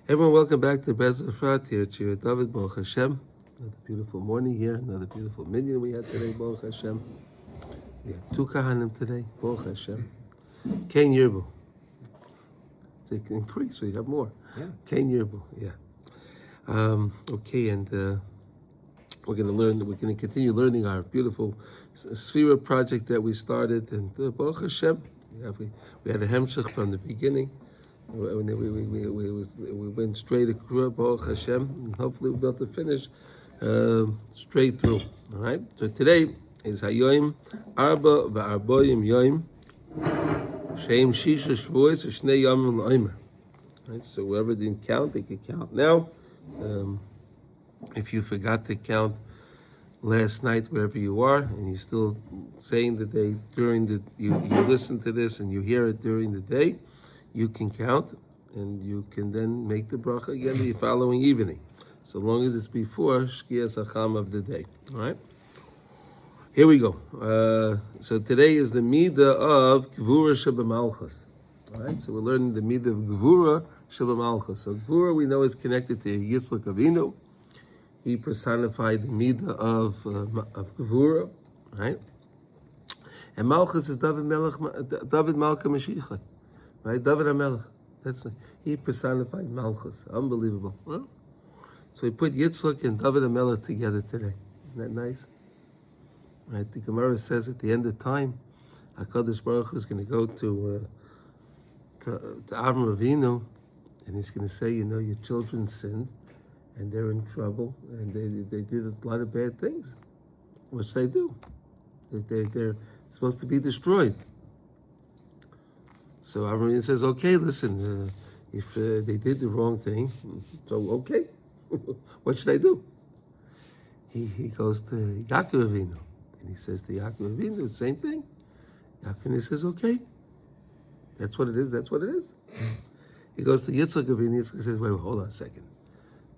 Everyone, welcome back to Breslov Efrat here at Shir David, Baruch Hashem. Another beautiful morning here, another beautiful minyan we had today, Baruch Hashem. We had 2 Kahanim today, Baruch Hashem. Kain Yirbu. It's an increase, we have more. Yeah. Kain Yirbu, yeah. Okay, and we're going to continue learning our beautiful Sefira project that we started, and Baruch Hashem, we had a hemshech from the beginning. We went straight across, Baruch Hashem, and hopefully we'll be able to finish straight through. All right. So today is Hayoim Arba VaArboim Yoim Sheim Shisha Shvuos Shnei Yomim L'Omer. Right. So whoever didn't count, they can count now. If you forgot to count last night, wherever you are, and you're still saying the day during you listen to this and you hear it during the day, you can count, and you can then make the bracha again the following evening, so long as it's before Shkias Hacham of the day. All right? Here we go. So today is the Midah of Gvura Shebemalchus. All right? So we're learning the Midah of Gvura Shebemalchus. So Gvura we know is connected to Yitzchak Avinu. He personified the Midah of Gvura, right? And Malchus is David Malka Mashiach. Right, David HaMelech. That's right. He personified Malchus. Unbelievable. Huh? So we put Yitzchak and David HaMelech together today. Isn't that nice? Right. The Gemara says at the end of time, HaKadosh Baruch Hu is going to go to Avram Avinu, and he's going to say, you know, your children sinned, and they're in trouble, and they did a lot of bad things. What should I do? They're supposed to be destroyed. So Avram says, okay, listen, if they did the wrong thing, so okay, what should I do? He goes to Yaakov Avinu, and he says to Yaakov Avinu, the same thing. Yaakov Avinu says, okay, that's what it is, that's what it is. He goes to Yitzchak Avinu, Yitzchak says, wait, hold on a second.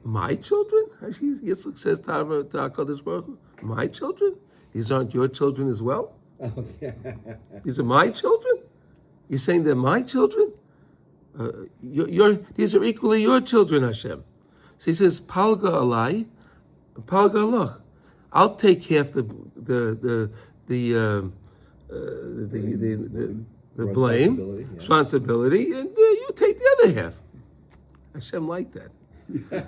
My children? Yitzchak says to HaKadosh Baruch Hu, my children? These aren't your children as well? Okay. These are my children? You're saying they're my children? These are equally your children, Hashem. So he says, Palga alai, Palga alach. I'll take half the blame, responsibility, and you take the other half. Hashem like that.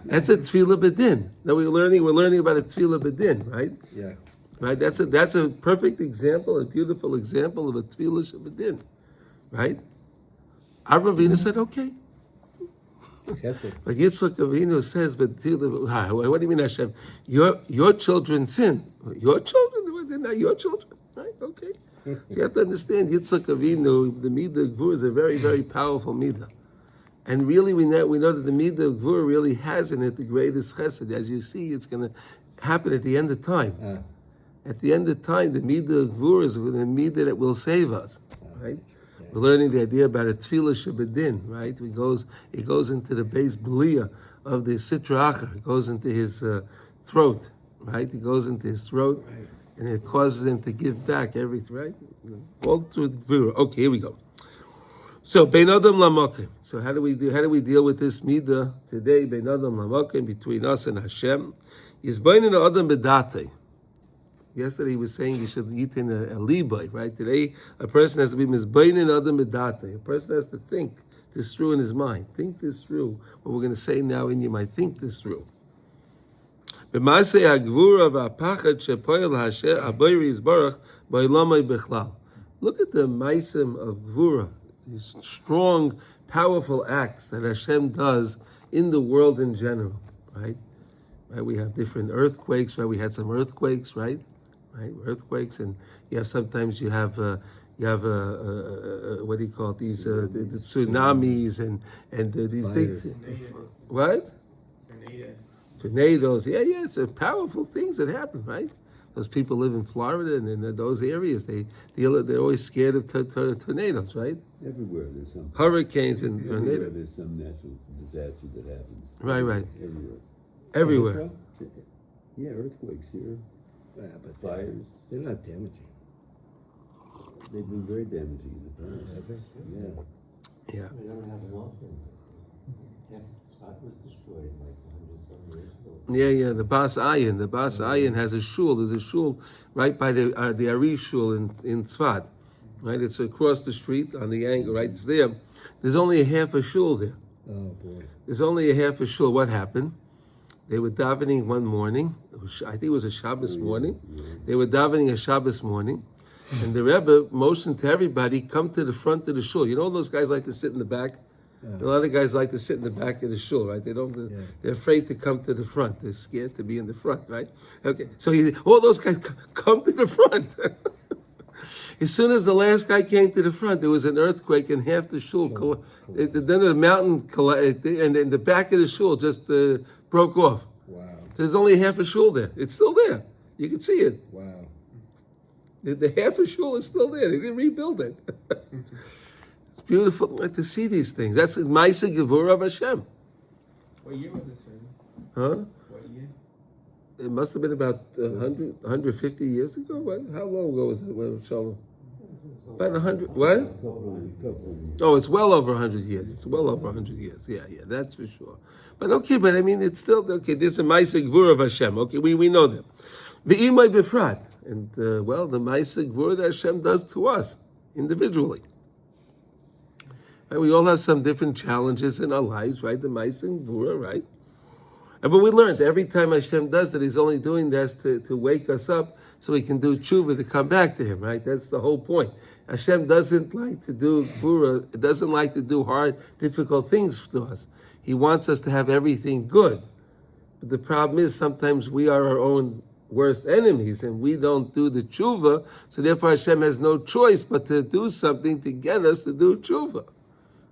That's a tefillah b'din. Now we're learning about a tefillah b'din, right? Yeah. Right. That's a perfect example, a beautiful example of a tefillah b'din. Right? Avram Avinu said, okay. But Yitzchak Avinu says, but what do you mean, Hashem? Your children sin. Your children? They're not your children. Right? Okay. So you have to understand, Yitzchak Avinu, the Midah of Gvura is a very, very powerful Midah. And really, we know that the Midah of Gvura really has in it the greatest chesed. As you see, it's going to happen at the end of time. At the end of time, the Midah of Gvura is the Midah that will save us. Right? We're learning the idea about a tefillah shebedin, right? It goes into the base belia of the sitra achar. It goes into his throat, right? It goes into his throat, and it causes him to give back everything, right? All through the gvura. Okay, here we go. So bein adam lamakim. So how do we deal with this midah today? Bein adam lamakim, between us and Hashem. Yizbainin adam bedatei. Yesterday he was saying you should eat in a libay, right? Today a person has to be mizbainin adam bedate. A person has to think this through in his mind. Think this through. What we're going to say now in your mind. Think this through. B'maaseh hagvura v'apachad shepoel hasher abayri yizbarach ba'olamai bechlal. Look at the maisim of gvura, these strong, powerful acts that Hashem does in the world in general, right? Right. We have different earthquakes, right? We had some earthquakes, right? Right, earthquakes, and sometimes you have what do you call it? These the tsunamis and these fires. big what? Tornadoes. Yeah, it's powerful things that happen, right? Those people live in Florida and in those areas. They're always scared of tornadoes, right? Everywhere there's some hurricanes and tornadoes. Everywhere there's some natural disaster that happens. Right. Everywhere. Yeah, earthquakes here. But fires, they're not damaging. They've been very damaging in the past. Yeah. Yeah. They don't have enough. Half Tzfat was destroyed like 100-some years ago. Yeah, the Bas Ayin. The Bas Ayin has a shul. There's a shul right by the Ari shul in Tzfat. Right, it's across the street on the angle. Right, it's there. There's only a half a shul there. Oh, boy. There's only a half a shul. What happened? They were davening one morning. I think it was a Shabbos morning. They were davening a Shabbos morning, and the Rebbe motioned to everybody, come to the front of the shul. You know, those guys like to sit in the back. A lot of guys like to sit in the back of the shul, right? They don't. They're afraid to come to the front. They're scared to be in the front, right? Okay, so all those guys come to the front. As soon as the last guy came to the front, there was an earthquake and half the shul. Then the mountain collapsed, and then the back of the shul just broke off. Wow. There's only half a shul there. It's still there. You can see it. Wow. The half a shul is still there. They didn't rebuild it. It's beautiful to see these things. That's Ma'aseh Gevurah of Hashem. What year was this, Rebbe? Huh? What year? It must have been about 100, 150 years ago. What? How long ago was it? When Shalom? About 100. What? Oh, it's well over 100 years. It's well over 100 years. Yeah, that's for sure. But okay, but I mean, it's still okay. This is a Ma'aseh Gevurah of Hashem. Okay, we know them. Ve'imay Befrat, and the Ma'aseh Gevurah that Hashem does to us individually. Right? We all have some different challenges in our lives, right? The Ma'aseh Gevurah, right? But we learned every time Hashem does it, He's only doing this to wake us up so we can do tshuva to come back to Him, right? That's the whole point. Hashem doesn't like to do gvura, it doesn't like to do hard, difficult things to us. He wants us to have everything good. But the problem is sometimes we are our own worst enemies and we don't do the tshuva, so therefore Hashem has no choice but to do something to get us to do tshuva,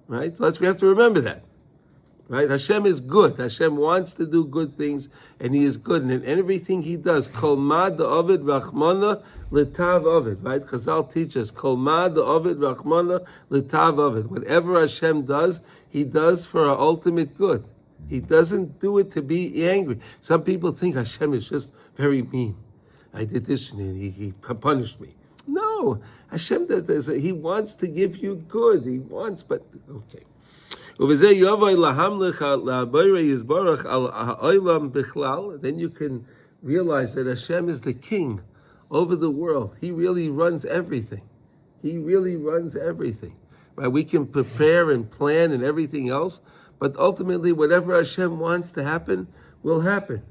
right? So we have to remember that. Right? Hashem is good. Hashem wants to do good things, and He is good. And in everything He does, Kol ma da'ovid rachmana l'tav ovid. Right? Chazal teaches, Kol ma da'ovid rachmana l'tav ovid. Whatever Hashem does, He does for our ultimate good. He doesn't do it to be angry. Some people think Hashem is just very mean. I did this and He punished me. No, Hashem does. He wants to give you good. He wants, but okay. Then you can realize that Hashem is the king over the world. He really runs everything. He really runs everything. Right? We can prepare and plan and everything else, but ultimately whatever Hashem wants to happen will happen.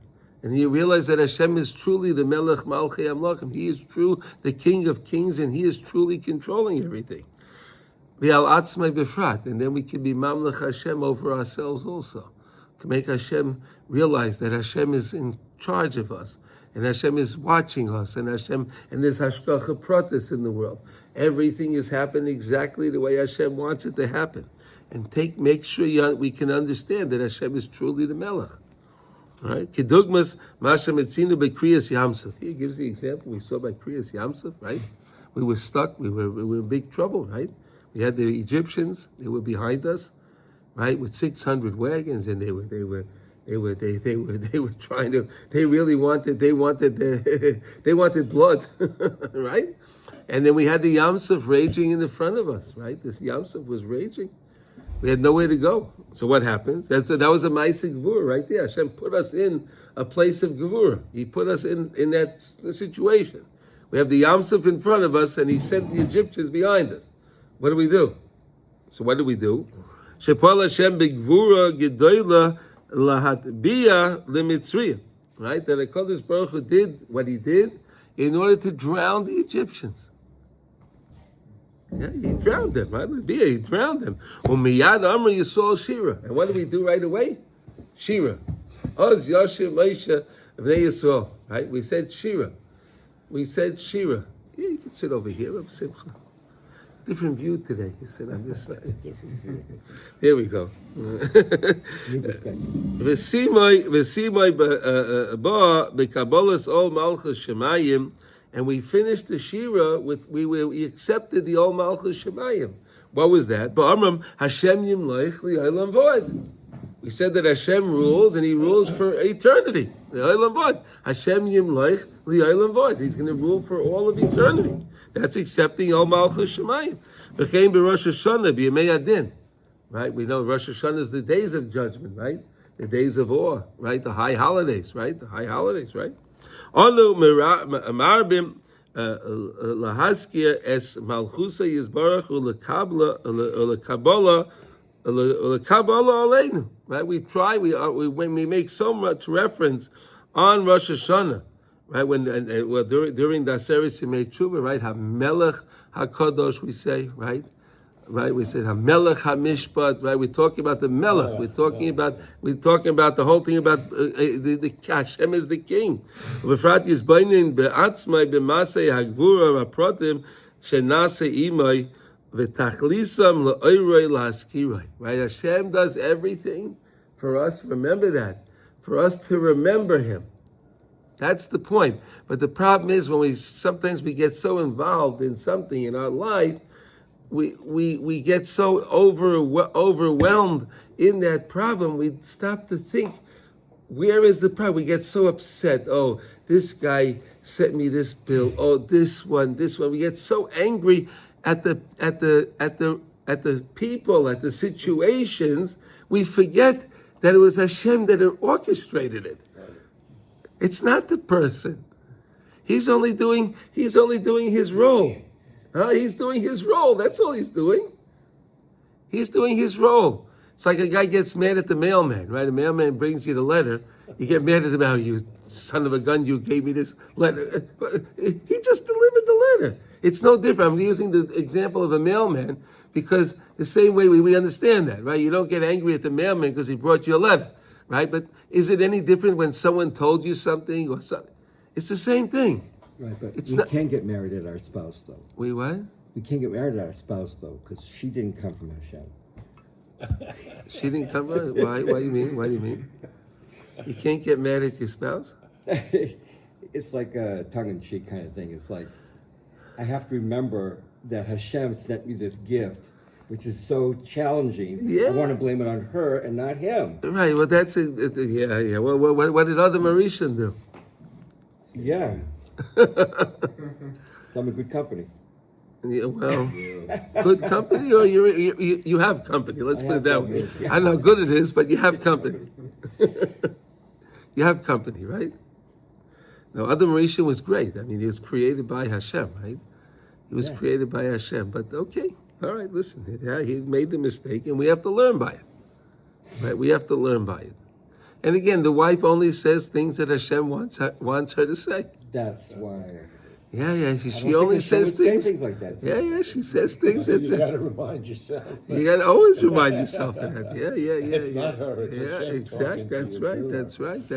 And you realize that Hashem is truly the Melech Malchei Amlachim. He is true, the King of Kings, and He is truly controlling everything. And then we can be Mamlech Hashem over ourselves also. To make Hashem realize that Hashem is in charge of us. And Hashem is watching us. And there's Hashgacha Pratis in the world. Everything is happening exactly the way Hashem wants it to happen. And make sure we can understand that Hashem is truly the Melech. Right? Kedugmas Masha Metzinu Bekriyas Yamsuf. He gives the example we saw by Kriyas Yamsuf, right? We were stuck. We were in big trouble, right? We had the Egyptians; they were behind us, right, with 600 wagons, and they were trying to. They wanted blood, right? And then we had the Yamsuf raging in the front of us, right? This Yamsuf was raging. We had nowhere to go. So what happens? That was a Ma'aseh Gevurah right there. Hashem put us in a place of Gevurah. He put us in that situation. We have the Yamsuf in front of us, and He sent the Egyptians behind us. What do we do? So what do we do? Shepal Hashem b'gvura gedola lahatbiya lemitzriyim. Right? That HaKadosh Baruch Hu did what He did in order to drown the Egyptians. Yeah, He drowned them. Right? He drowned them. Umiyad Amr Yisrael Shira. And what do we do right away? Shira. Oz Yashir Moshe Vnei Yisrael. Right? We said Shira. Yeah, you can sit over here. Different view today. He said, I'm just saying. Here we go. And we finished the Shira with, we accepted the Ol Malchus Shemayim. What was that? We said that Hashem rules, and He rules for eternity. Hashem Yimleich Li'olam Vod. He's going to rule for all of eternity. That's accepting Ol Malchus Shemayim. V'chein b'Rosh Hashanah b'Yemei Adin. right? We know Rosh Hashanah is the days of judgment, right? The days of awe, right? The high holidays, right? The high holidays, right? Anu marbim lahaskir es malchusa yizbarach ulekabla aleinu. Right? We try. When we make so much reference on Rosh Hashanah, right? When during the Aseret Yimei Tshuva, right? HaMelech HaKadosh, we say, right? Right, we said HaMelech HaMishpat. Right, we're talking about the Melech. We're talking about the whole thing about the Hashem is the King. Efrat Yizbainin be'atzmai b'masei hagvura v'aprotim shenase imai v'tachlisam le'oirei lahaskirei. Right, Hashem does everything for us. Remember that, for us to remember Him. That's the point. But the problem is when sometimes we get so involved in something in our life. We get so overwhelmed in that problem, we stop to think, where is the problem? We get so upset. Oh, this guy sent me this bill. Oh, this one. We get so angry at the people, at the situations. We forget that it was Hashem that orchestrated it. It's not the person. He's only doing his role. He's doing his role. That's all he's doing. He's doing his role. It's like a guy gets mad at the mailman, right? The mailman brings you the letter. You get mad at him, oh, you son of a gun, you gave me this letter. He just delivered the letter. It's no different. I'm using the example of the mailman because the same way we understand that, right? You don't get angry at the mailman because he brought you a letter, right? But is it any different when someone told you something or something? It's the same thing. Right, but It's we not- can't get married at our spouse, though. We what? We can't get married at our spouse, though, because she didn't come from Hashem. She didn't come out? Why? What do you mean? What do you mean? You can't get mad at your spouse? It's like a tongue-in-cheek kind of thing. It's like, I have to remember that Hashem sent me this gift, which is so challenging. Yeah. I want to blame it on her and not him. Right. Well, that's yeah. Well, what did other Mauritian do? Yeah. So I'm a good company. Yeah, well, good company, or you have company. Let's I put it have that company, way. yeah. I know how good it is, but you have company. You have company, right? Now, other Mauritian was great. I mean, he was created by Hashem, right? He was created by Hashem. But okay, all right. Listen, yeah, he made the mistake, and we have to learn by it. Right? We have to learn by it. And again, the wife only says things that Hashem wants her to say. That's why. Yeah. She I don't only think Hashem says would say things. things like that. Yeah. She says things So that. you gotta remind yourself. You got to always remind yourself of that. Yeah. It's not her, it's yeah, Hashem exactly. talking to That's you right. through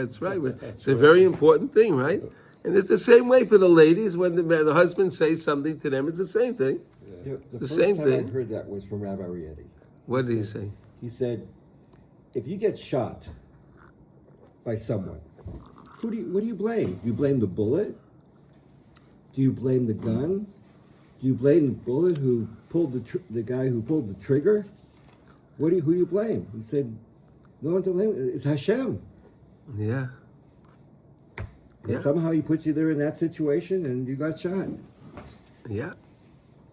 That's right. It's a very important thing, right? And it's the same way for the ladies when the husband says something to them. It's the same thing. The the first same time thing. I heard that was from Rabbi Rietti. What did he say? He said, if you get shot by someone, what do you blame? Do you blame the bullet? Do you blame the gun? Do you blame the bullet who pulled the guy who pulled the trigger? Who do you blame? He said, no one to blame. It's Hashem. Yeah. 'Cause somehow he put you there in that situation and you got shot. Yeah.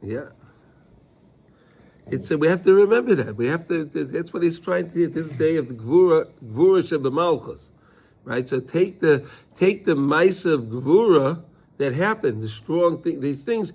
We have to remember that. We have to. That's what he's trying to do. This day of the Gvura Shebemalchus, right? So take the mice of Gvura that happened, the strong thing, these things,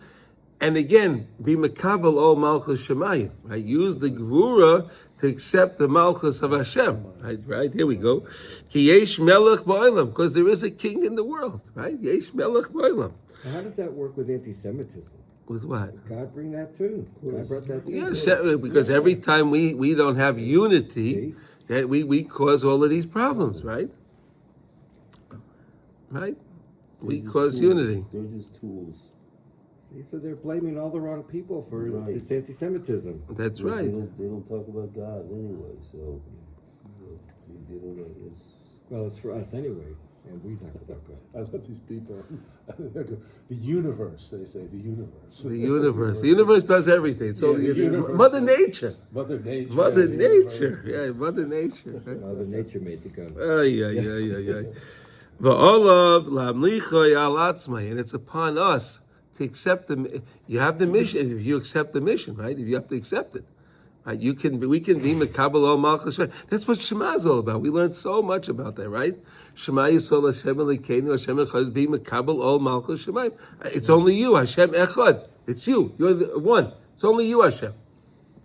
and again, be makabel all Malchus Shemayim, right? Use the Gvura to accept the Malchus of Hashem, right? Here we go. Ki yesh melech ba'olam, because there is a king in the world, right? Yesh melech ba'olam. Now, how does that work with anti-Semitism? With what? God bring that too. God brought that too. Yeah, because every time we don't have unity, that we cause all of these problems, right? Right? We cause unity. They're just tools. See, so they're blaming all the wrong people for Right. its anti-Semitism. That's They right. don't talk about God anyway, so they don't know. Well, it's for us anyway, and we talk about God. I love these people. The universe, they say, the universe. The universe. The universe does everything. So Yeah, the universe. Mother Nature. Mother Nature. Mother yeah, the universe. Nature. Yeah, Mother Nature. Right? Mother Nature made the gun. Yeah. V'olav la'amlicha yal atzmai, and it's upon us to accept the. You have the mission. If you accept the mission, right? If you have to accept it, We can be Mekabel Ol Malchus Shemayim. That's what Shema is all about. We learned so much about that, right? Shema Yisrael Hashem Elokeinu Hashem Echad is being Mekabel Ol Malchus Shemayim. It's only you, Hashem Echad. It's you. You're the one. It's only you, Hashem.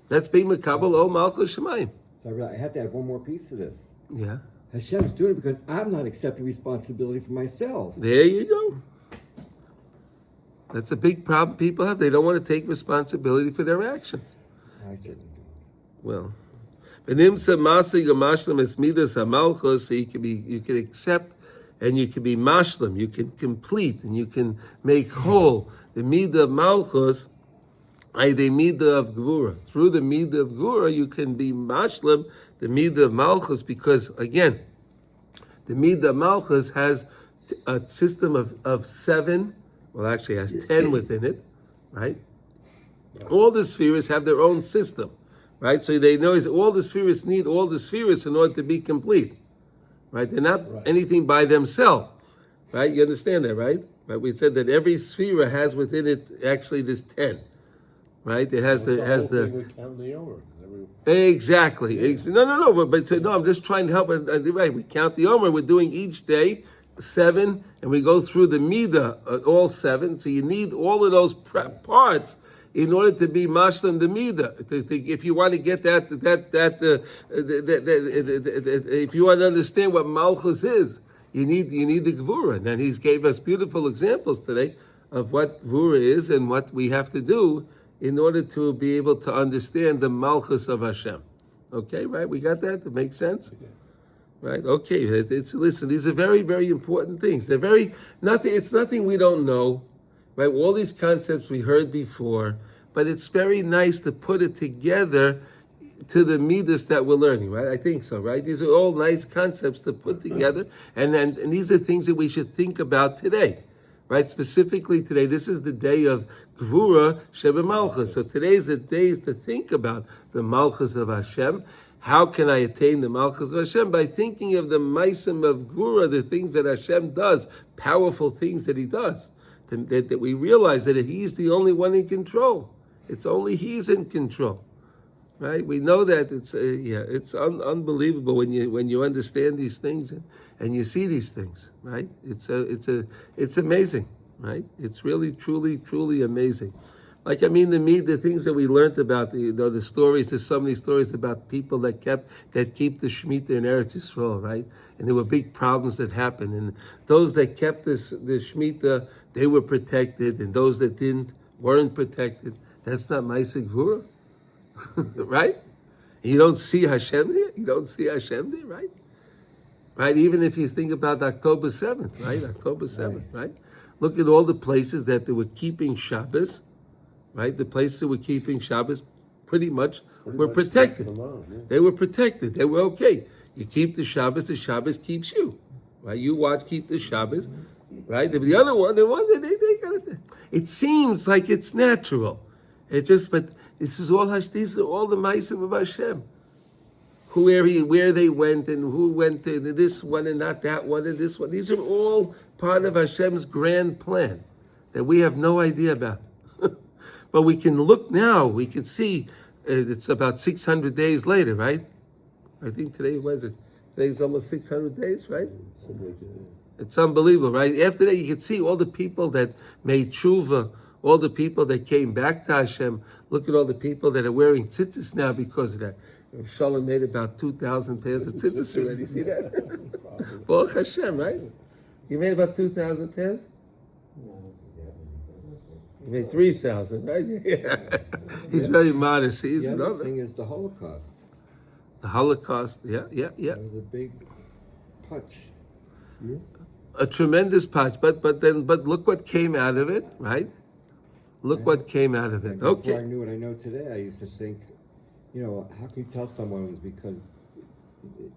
That's being Mekabel Ol Malchus Shemayim. So I have to add one more piece to this. Yeah. Hashem's doing it because I'm not accepting responsibility for myself. There you go. That's a big problem people have. They don't want to take responsibility for their actions. I certainly do. Well, so you can accept and you can be mashlim, you can complete and you can make whole the midah of malchus, the midah of gvura. Through the midah of gvura, you can be mashlim the midah of malchus, because again, the midah of malchus has a system of 7. Well, actually, it has 10 within it, right? All the spheres have their own system, right? So they know all the spheres need all the spheres in order to be complete, right? They're not anything by themselves, right? You understand that, right? Right? We said that every sphere has within it actually this 10, right? It has the exactly. No. But I'm just trying to help. Right? We count the Omer. We're doing each day 7, and we go through the midah, all 7. So you need all of those parts in order to be mashlim the midah. If you want to get if you want to understand what malchus is, you need the gvura. And then he's gave us beautiful examples today of what gvura is and what we have to do in order to be able to understand the malchus of Hashem. Okay, right? We got that? It makes sense? Right? Okay. Listen, these are very, very important things. They're it's nothing we don't know. Right? All these concepts we heard before, but it's very nice to put it together to the midas that we're learning, right? I think so, right? These are all nice concepts to put together, and these are things that we should think about today, right? Specifically today, this is the day of Gvura Sheba Malchus. So today's the days to think about the Malchus of Hashem. How can I attain the Malchus of Hashem? By thinking of the Maisim of Gvura, the things that Hashem does, powerful things that He does. That we realize that He's the only one in control. It's only He's in control, right? We know that it's unbelievable when you understand these things and you see these things, right? It's amazing, right? It's really, truly, truly amazing. Like, I mean, the things that we learned about, the stories, there's so many stories about people that keep the Shemitah in Eretz Yisrael, right? And there were big problems that happened. And those that kept the Shemitah, they were protected. And those that weren't protected. That's not Ma'aseh Gvura, right? And you don't see Hashem there? You don't see Hashem there, right? Right? Even if you think about October 7th, right? October 7th, right? Look at all the places that they were keeping Shabbos, right? The places that were keeping Shabbos pretty much were protected. They were protected. They were okay. You keep the Shabbos keeps you, right? You keep the Shabbos, right? The other one, they got it. It seems like it's natural. These are all the Ma'asim of Hashem. Where they went and who went to this one and not that one and this one. These are all part of Hashem's grand plan that we have no idea about. But we can look now, we can see it's about 600 days later, right? I think today, today's almost 600 days, right? It's unbelievable, right? After that, you can see all the people that made tshuva, all the people that came back to Hashem. Look at all the people that are wearing tzitzis now because of that. Shalom made about 2,000 pairs of tzitzis already. See that? Baruch Hashem, right? You made about 2,000 pairs? You made 3,000, right? Yeah. He's very modest. The other thing is the Holocaust. The Holocaust, yeah. That was a big punch. Yeah. A tremendous punch, but look what came out of it, right? Look what came out of it. Before Okay. I knew what I know today, I used to think, how can you tell someone it was because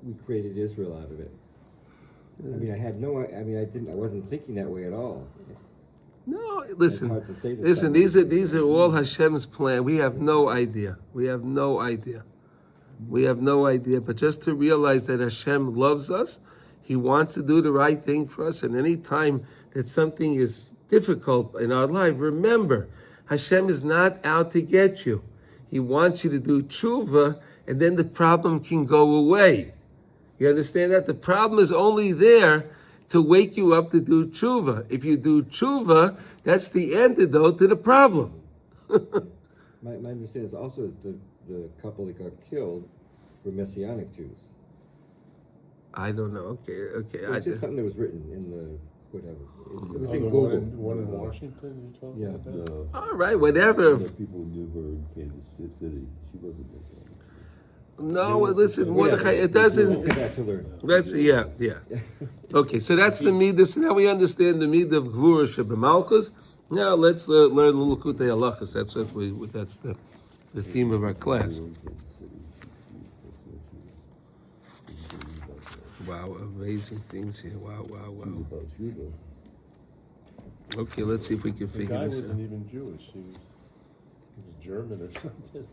we created Israel out of it? I mean, I wasn't thinking that way at all. No, listen. It's hard to say this Listen, time. these are all Hashem's plan. We have no idea. We have no idea. But just to realize that Hashem loves us, He wants to do the right thing for us, and any time that something is difficult in our life, remember, Hashem is not out to get you. He wants you to do tshuva, and then the problem can go away. You understand that? The problem is only there to wake you up to do tshuva. If you do tshuva, that's the antidote to the problem. My understanding is also is the couple that got killed were Messianic Jews. I don't know. Okay. It's just something that was written in the whatever. It was Oh, in the Google. one in Washington, you're talking Yeah. about? All right, whatever. Other people knew her in Kansas City. She wasn't Messianic. No, listen, Mordechai, it Let's doesn't. go back to learn. That's yeah. Okay, so that's the midah. So now we understand the midah of Gvura Shebemalchus. Now let's learn Likutey Halachos. That's what that's the theme of our class. Wow, amazing things here. Wow. Okay, let's see if we can The figure guy this wasn't out. even Jewish, he was German or something.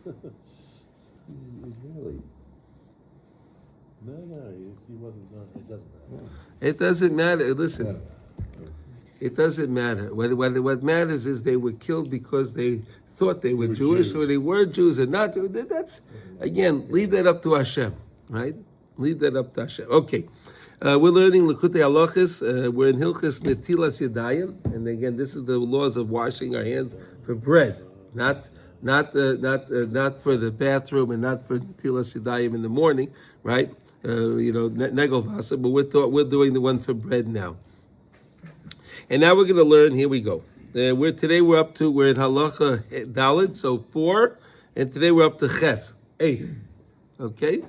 Israeli. No, he wasn't, it doesn't matter. It doesn't matter. Listen, it doesn't matter. What matters is they were killed because they thought they were Jewish, or they were Jews or not. That's, again, leave that up to Hashem, right? Leave that up to Hashem. Okay. We're learning Likutey Halachos. We're in Hilchos Netilas Yadayim, and again, this is the laws of washing our hands for bread, not for the bathroom and not for Netilas Yadayim in the morning, right? Negel Vasa, but we're doing the one for bread now. And now we're going to learn. Here we go. We're in Halacha Dalet, so 4, and today we're up to Ches 8. Okay,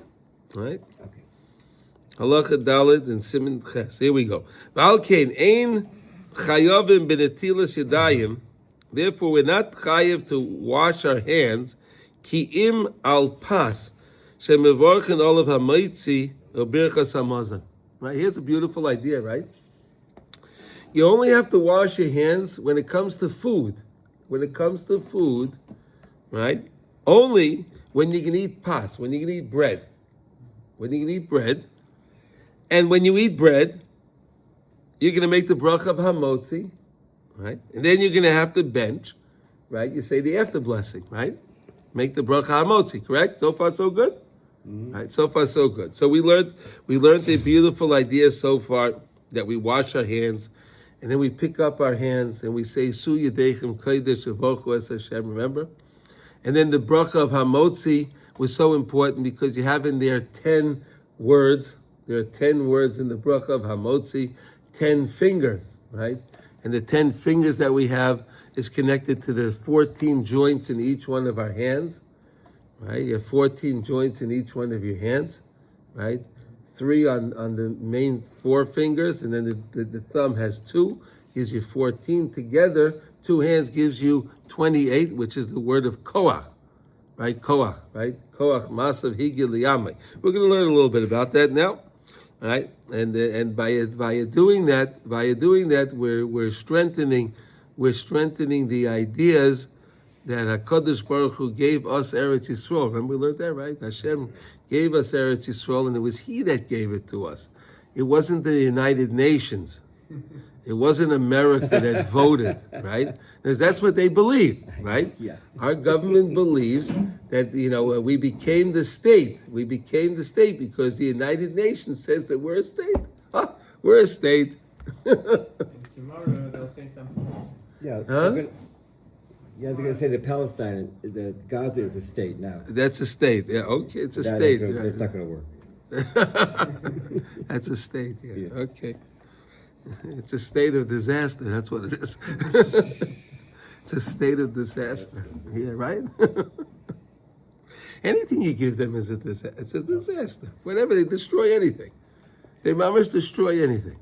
all right. Okay. Halacha Dalet and Siman Ches. Here we go. V'alkein ein chayavim b'netilas yadayim. Therefore, we're not chayav to wash our hands. Ki im al pas shemevorchen olav hamaitzi or birchas hamazon. Right. Here's a beautiful idea, right? You only have to wash your hands when it comes to food. When it comes to food, right? Only when you can eat pas, when you can eat bread. When you can eat bread. And when you eat bread, you're going to make the bracha of hamotzi, right? And then you're going to have to bench, right? You say the after blessing, right? Make the bracha hamotzi, correct? So far, so good? Right, so far, so good. So we learned the beautiful idea so far that we wash our hands, and then we pick up our hands and we say, Su Yadechem Kodesh Avochu Es Hashem, remember? And then the bracha of hamotzi was so important because you have in there 10 words. There are 10 words in the bracha of hamotzi, 10 fingers, right? And the 10 fingers that we have is connected to the 14 joints in each one of our hands, right? You have 14 joints in each one of your hands, right? 3 on the main 4 fingers, and then the thumb has 2, gives you 14. Together, 2 hands gives you 28, which is the word of koach, right? Koach, right? Koach, masav, higil, liyamai. We're going to learn a little bit about that now, right? And by doing that, we're strengthening the ideas that HaKadosh Baruch Hu gave us Eretz Yisrael. Remember we learned that, right? Hashem gave us Eretz Yisrael, and it was He that gave it to us. It wasn't the United Nations. It wasn't America that voted, right? Because that's what they believe, right? Yeah. Our government believes that, we became the state. We became the state because the United Nations says that we're a state. Huh? We're a state. And tomorrow they'll say something. Yeah. Huh? They're going to say that Palestine, that Gaza is a state now. That's a state. Yeah, okay, it's a That state. ain't gonna- That's not going to work. That's a state, yeah. Yeah. Okay. It's a state of disaster. That's what it is. It's a state of disaster. Yeah, right? Anything you give them is a disaster. It's a disaster. Whenever they destroy anything, they must destroy anything.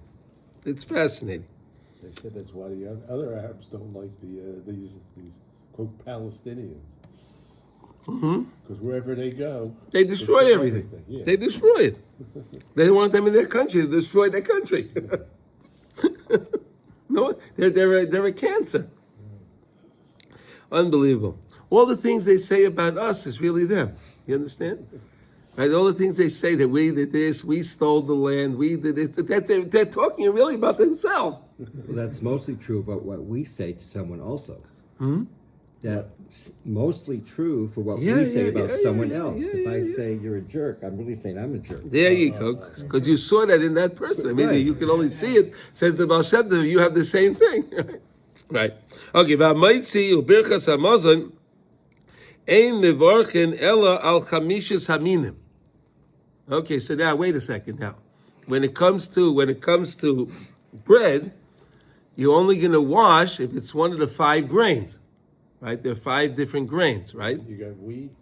It's fascinating. They said that's why the other Arabs don't like these quote Palestinians. Because wherever they go, They destroy everything. Yeah. They destroy it. They want them in their country to destroy their country. No, they're a cancer. Unbelievable. All the things they say about us is really them. You understand? Right? All the things they say that we did this, we stole the land, we did this, that they're talking really about themselves. Well, that's mostly true about what we say to someone also. that's mostly true for what Yeah, we say yeah, about yeah, someone yeah, else. yeah, if I yeah. say you're a jerk, I'm really saying I'm a jerk. There you go, because you saw that in that person. I mean, Right. you can only see it. Says the Baal Shem Tov, you have the same thing, right? Okay, v'amaitzi ubirchas hamazon ein mevorchen ella al chamishis haminim. Okay, so now wait a second. Now, when it comes to bread, you're only going to wash if it's one of the 5 grains, right? There are 5 different grains, right? You got wheat,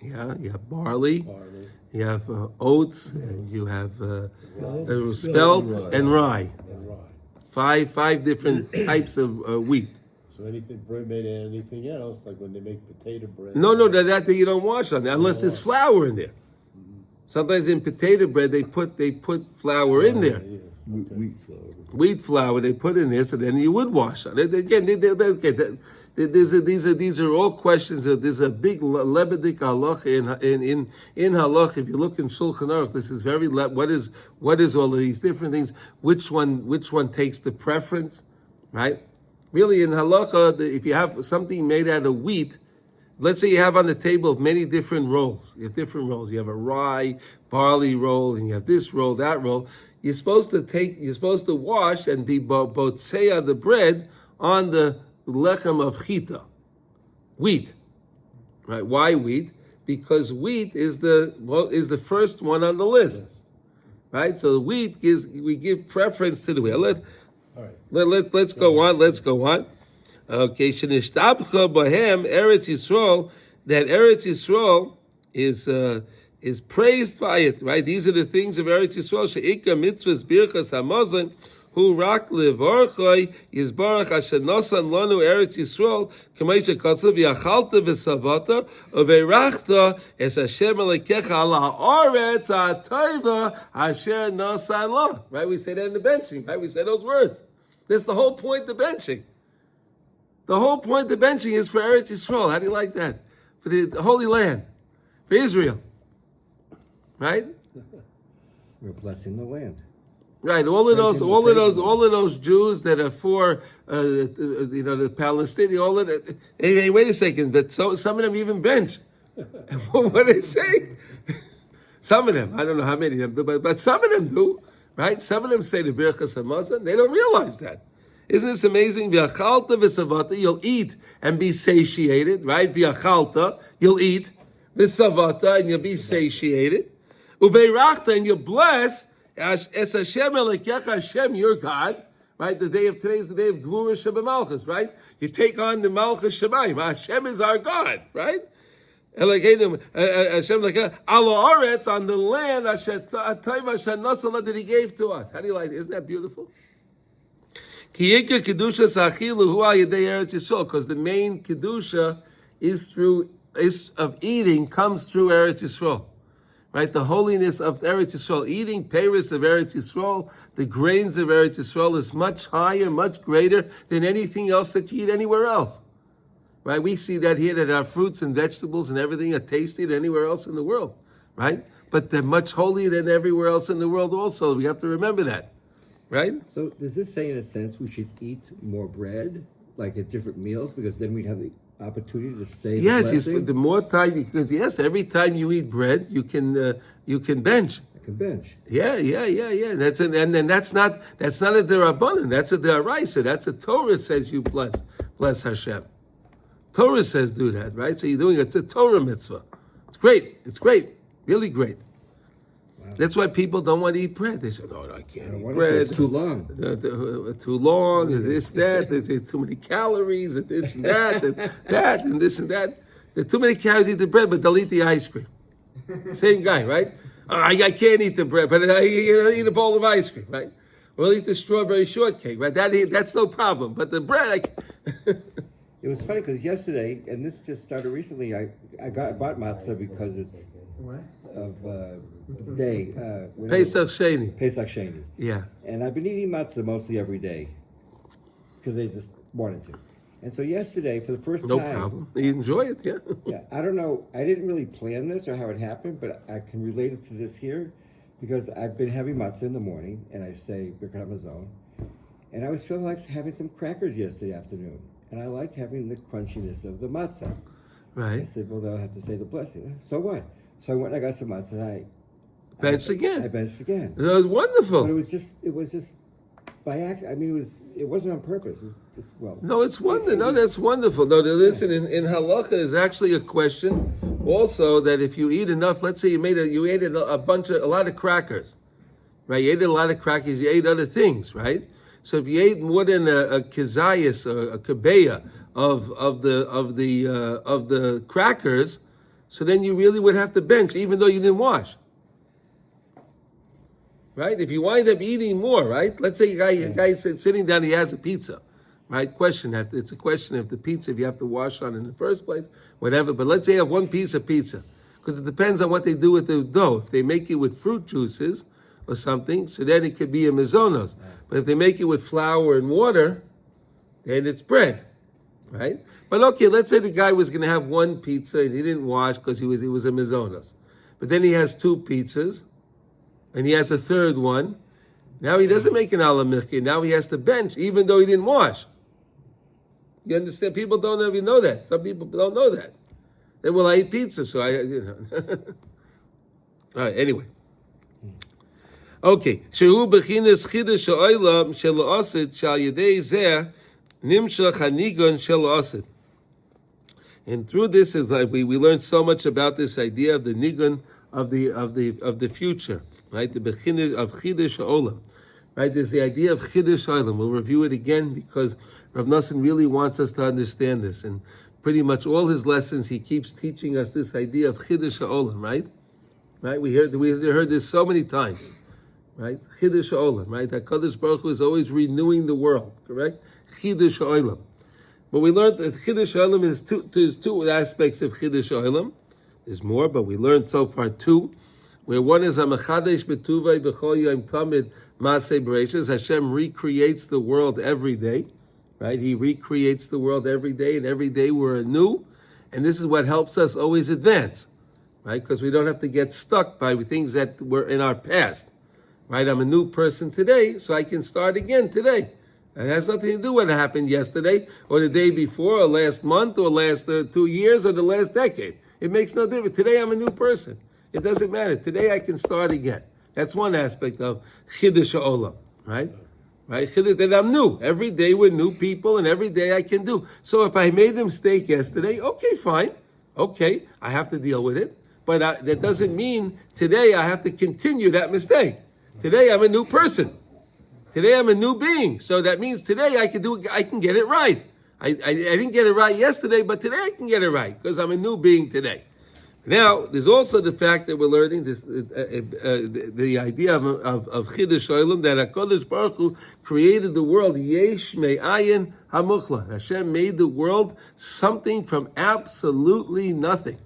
Yeah, you have barley, barley, you have oats, and you have spelt and rye. and rye. Five different types of wheat. So anything bread made out of anything else, like when they make potato bread. No, that you don't wash on there unless there's flour in there. Sometimes in potato bread they put flour in there. Yeah. Wheat flour. Wheat flour they put in there, so then you would wash on it. Again, these are all questions. There's a big lebedik halacha in halacha. If you look in Shulchan Aruch, this is very what is all of these different things. Which one takes the preference, right? Really, in halacha, if you have something made out of wheat, let's say you have on the table many different rolls. You have different rolls. You have a rye, barley roll, and you have this roll, that roll. You're supposed to wash and debotzeya the bread on the lechem of chita, wheat. Right? Why wheat? Because wheat is the first one on the list. Right? So the wheat we give preference to the wheat. All right. Let's go on. Let's go on. Okay, shenishtabcha bahem Eretz Yisrael. That Eretz Yisrael is praised by it. Right? These are the things of Eretz Yisrael. Sheikah mitzvahs birchas hamazon. Hu rak levarchoi yizbarach asher nosan lanu Eretz Yisrael k'may shekasav yachalta v'savata uveirachta es Hashem Elokecha ala haaretz ha'toiva asher nosan la. Right? We say that in the benching. Right? We say those words. That's the whole point of benching. The whole point of benching is for Eretz Yisrael. How do you like that? For the Holy Land, for Israel. Right? We're blessing the land. Right, all of those Jews that are for, the Palestinian, all of that. Hey, wait a second, but some of them even bench. What are they saying? Some of them, I don't know how many of them do, but some of them do, right? Some of them say the Birchas Hamazon. They don't realize that. Isn't this amazing? V'achalta v'savata, you'll eat and be satiated, right? V'achalta, you'll eat v'savata and you'll be satiated. Uveirachta, and you'll bless. Es Hashem Elokecha, Hashem, your God, right? Today is the day of Gvura Shebemalchus, right? You take on the Malchus Shemayim. Hashem is our God, right? Elokeinu, Hashem Elokecha, ala aretz, on the land, Asher Taiva Asher Nasala that He gave to us. How do you like it? Isn't that beautiful? Ki yikar kedusha sachilu hu al yedei Eretz Yisrael, because the main kedusha of eating comes through Eretz Yisrael. Right, the holiness of Eretz Yisrael, eating peiros of Eretz Yisrael, the grains of Eretz Yisrael is much higher, much greater than anything else that you eat anywhere else. Right, we see that here, that our fruits and vegetables and everything are tasted anywhere else in the world. Right, but they're much holier than everywhere else in the world also. We have to remember that. Right? So does this say, in a sense, we should eat more bread, like at different meals, because then we'd have the opportunity to say Yes, the blessing? the more time, because yes, every time you eat bread, you can bench. I can bench. Yeah. And that's not a derabanan. That's a deraisa. That's a Torah says you bless Hashem. Torah says do that, right? So you're doing it's a Torah mitzvah. It's great. It's great. Really great. Wow. That's why people don't want to eat bread. They say, "No, I can't eat bread. It's too long. Too long, and this, that. There's too many calories, and this, and that, and this, and that. There are too many calories to eat the bread, but they'll eat the ice cream." Same guy, right? I can't eat the bread, but I eat a bowl of ice cream, right? We'll eat the strawberry shortcake, right? That's no problem. But the bread, It was funny because yesterday, and this just started recently, I bought matzah because it's What? of the day. Pesach Sheni. Pesach Sheni. Yeah. And I've been eating matzah mostly every day because they just wanted to. And so yesterday, for the first No time... problem. You enjoy it, yeah? Yeah, I don't know. I didn't really plan this or how it happened, but I can relate it to this here because I've been having matzah in the morning, and I say Birkat Hamazon, and I was feeling like having some crackers yesterday afternoon. and I like having the crunchiness of the matzah. I Right. said, well, they'll have to say the blessing. So what? So I went and I got some matzah, and I Benched again. I benched again. It was But wonderful. it was just by act. I mean, it wasn't on purpose. It was just, well. No, it's wonderful. No, that's wonderful. No, listen, in halacha is actually a question also that if you eat enough, let's say you ate a lot of crackers, right? You ate a lot of crackers, you ate other things, right? So if you ate more than a kizayas or a kabeya of the crackers, so then you really would have to bench, even though you didn't wash. Right? If you wind up eating more, right? Let's say a guy is sitting down, he has a pizza, right? It's a question of the pizza, if you have to wash on it in the first place, whatever. But let's say you have one piece of pizza, because it depends on what they do with the dough. If they make it with fruit juices or something, so then it could be a mizonos. But if they make it with flour and water, then it's bread, right? But okay, let's say the guy was going to have one pizza and he didn't wash because it was a mizonos. But then he has two pizzas, and he has a third one. Now he doesn't make an alamikhi. Now he has to bench, even though he didn't wash. You understand? People don't even know that. Some people don't know that. They will I eat pizza, so All right, anyway. Okay. Shehu b'chinas chidush ha'olam shel ha'asid shal yedei zeh nimshach hanigon shel ha'asid. And through this is like we learned so much about this idea of the nigun of the future. Right, the beginning of Chidush Olam. Right, there's the idea of Chidush Olam. We'll review it again because Rav Nosson really wants us to understand this, and pretty much all his lessons he keeps teaching us this idea of Chidush Olam. Right, we heard this so many times. Right, Chidush Olam. Right, that Kadosh Baruch Hu is always renewing the world. Correct, Chidush Olam. But we learned that Chidush Olam there's two aspects of Chidush Olam. There's more, but we learned so far two. Where one is Hamachadesh Betuvay B'chol Yom Tamid Maseh Bereishis. Hashem recreates the world every day, right? He recreates the world every day, and every day we're anew. And this is what helps us always advance, right? Because we don't have to get stuck by things that were in our past, right? I'm a new person today, so I can start again today. It has nothing to do with what happened yesterday, or the day before, or last month, or last 2 years, or the last decade. It makes no difference. Today I'm a new person. It doesn't matter. Today I can start again. That's one aspect of Chidush Ha'olam, right? Right? That I'm new. Every day we're new people, and every day I can do. So if I made a mistake yesterday, okay, fine. Okay, I have to deal with it. But that doesn't mean today I have to continue that mistake. Today I'm a new person. Today I'm a new being. So that means today I can get it right. I didn't get it right yesterday, but today I can get it right because I'm a new being today. Now, there's also the fact that we're learning this, the idea of Chidush Olam, that HaKadosh Baruch Hu created the world, Yesh Me'ayin HaMuchla. Hashem made the world something from absolutely nothing.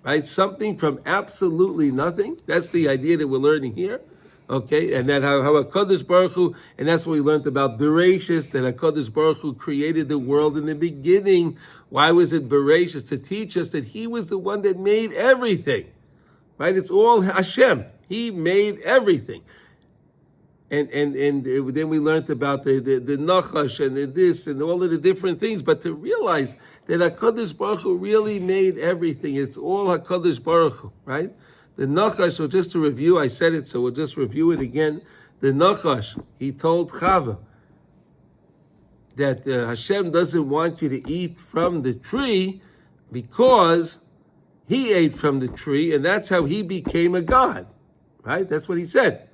Right? Something from absolutely nothing. That's the idea that we're learning here. Okay, and that how HaKadosh Baruch Hu, and that's what we learned about Bereshis, that HaKadosh Baruch Hu created the world in the beginning. Why was it Bereshis? To teach us that He was the one that made everything. Right? It's all Hashem. He made everything. And then we learned about the Nachash and this and all of the different things. But to realize that HaKadosh Baruch Hu really made everything. It's all HaKadosh Baruch Hu, right? The Nachash, so just to review, I said it, so we'll just review it again. The Nachash, he told Chava that Hashem doesn't want you to eat from the tree because he ate from the tree, and that's how he became a god. Right? That's what he said.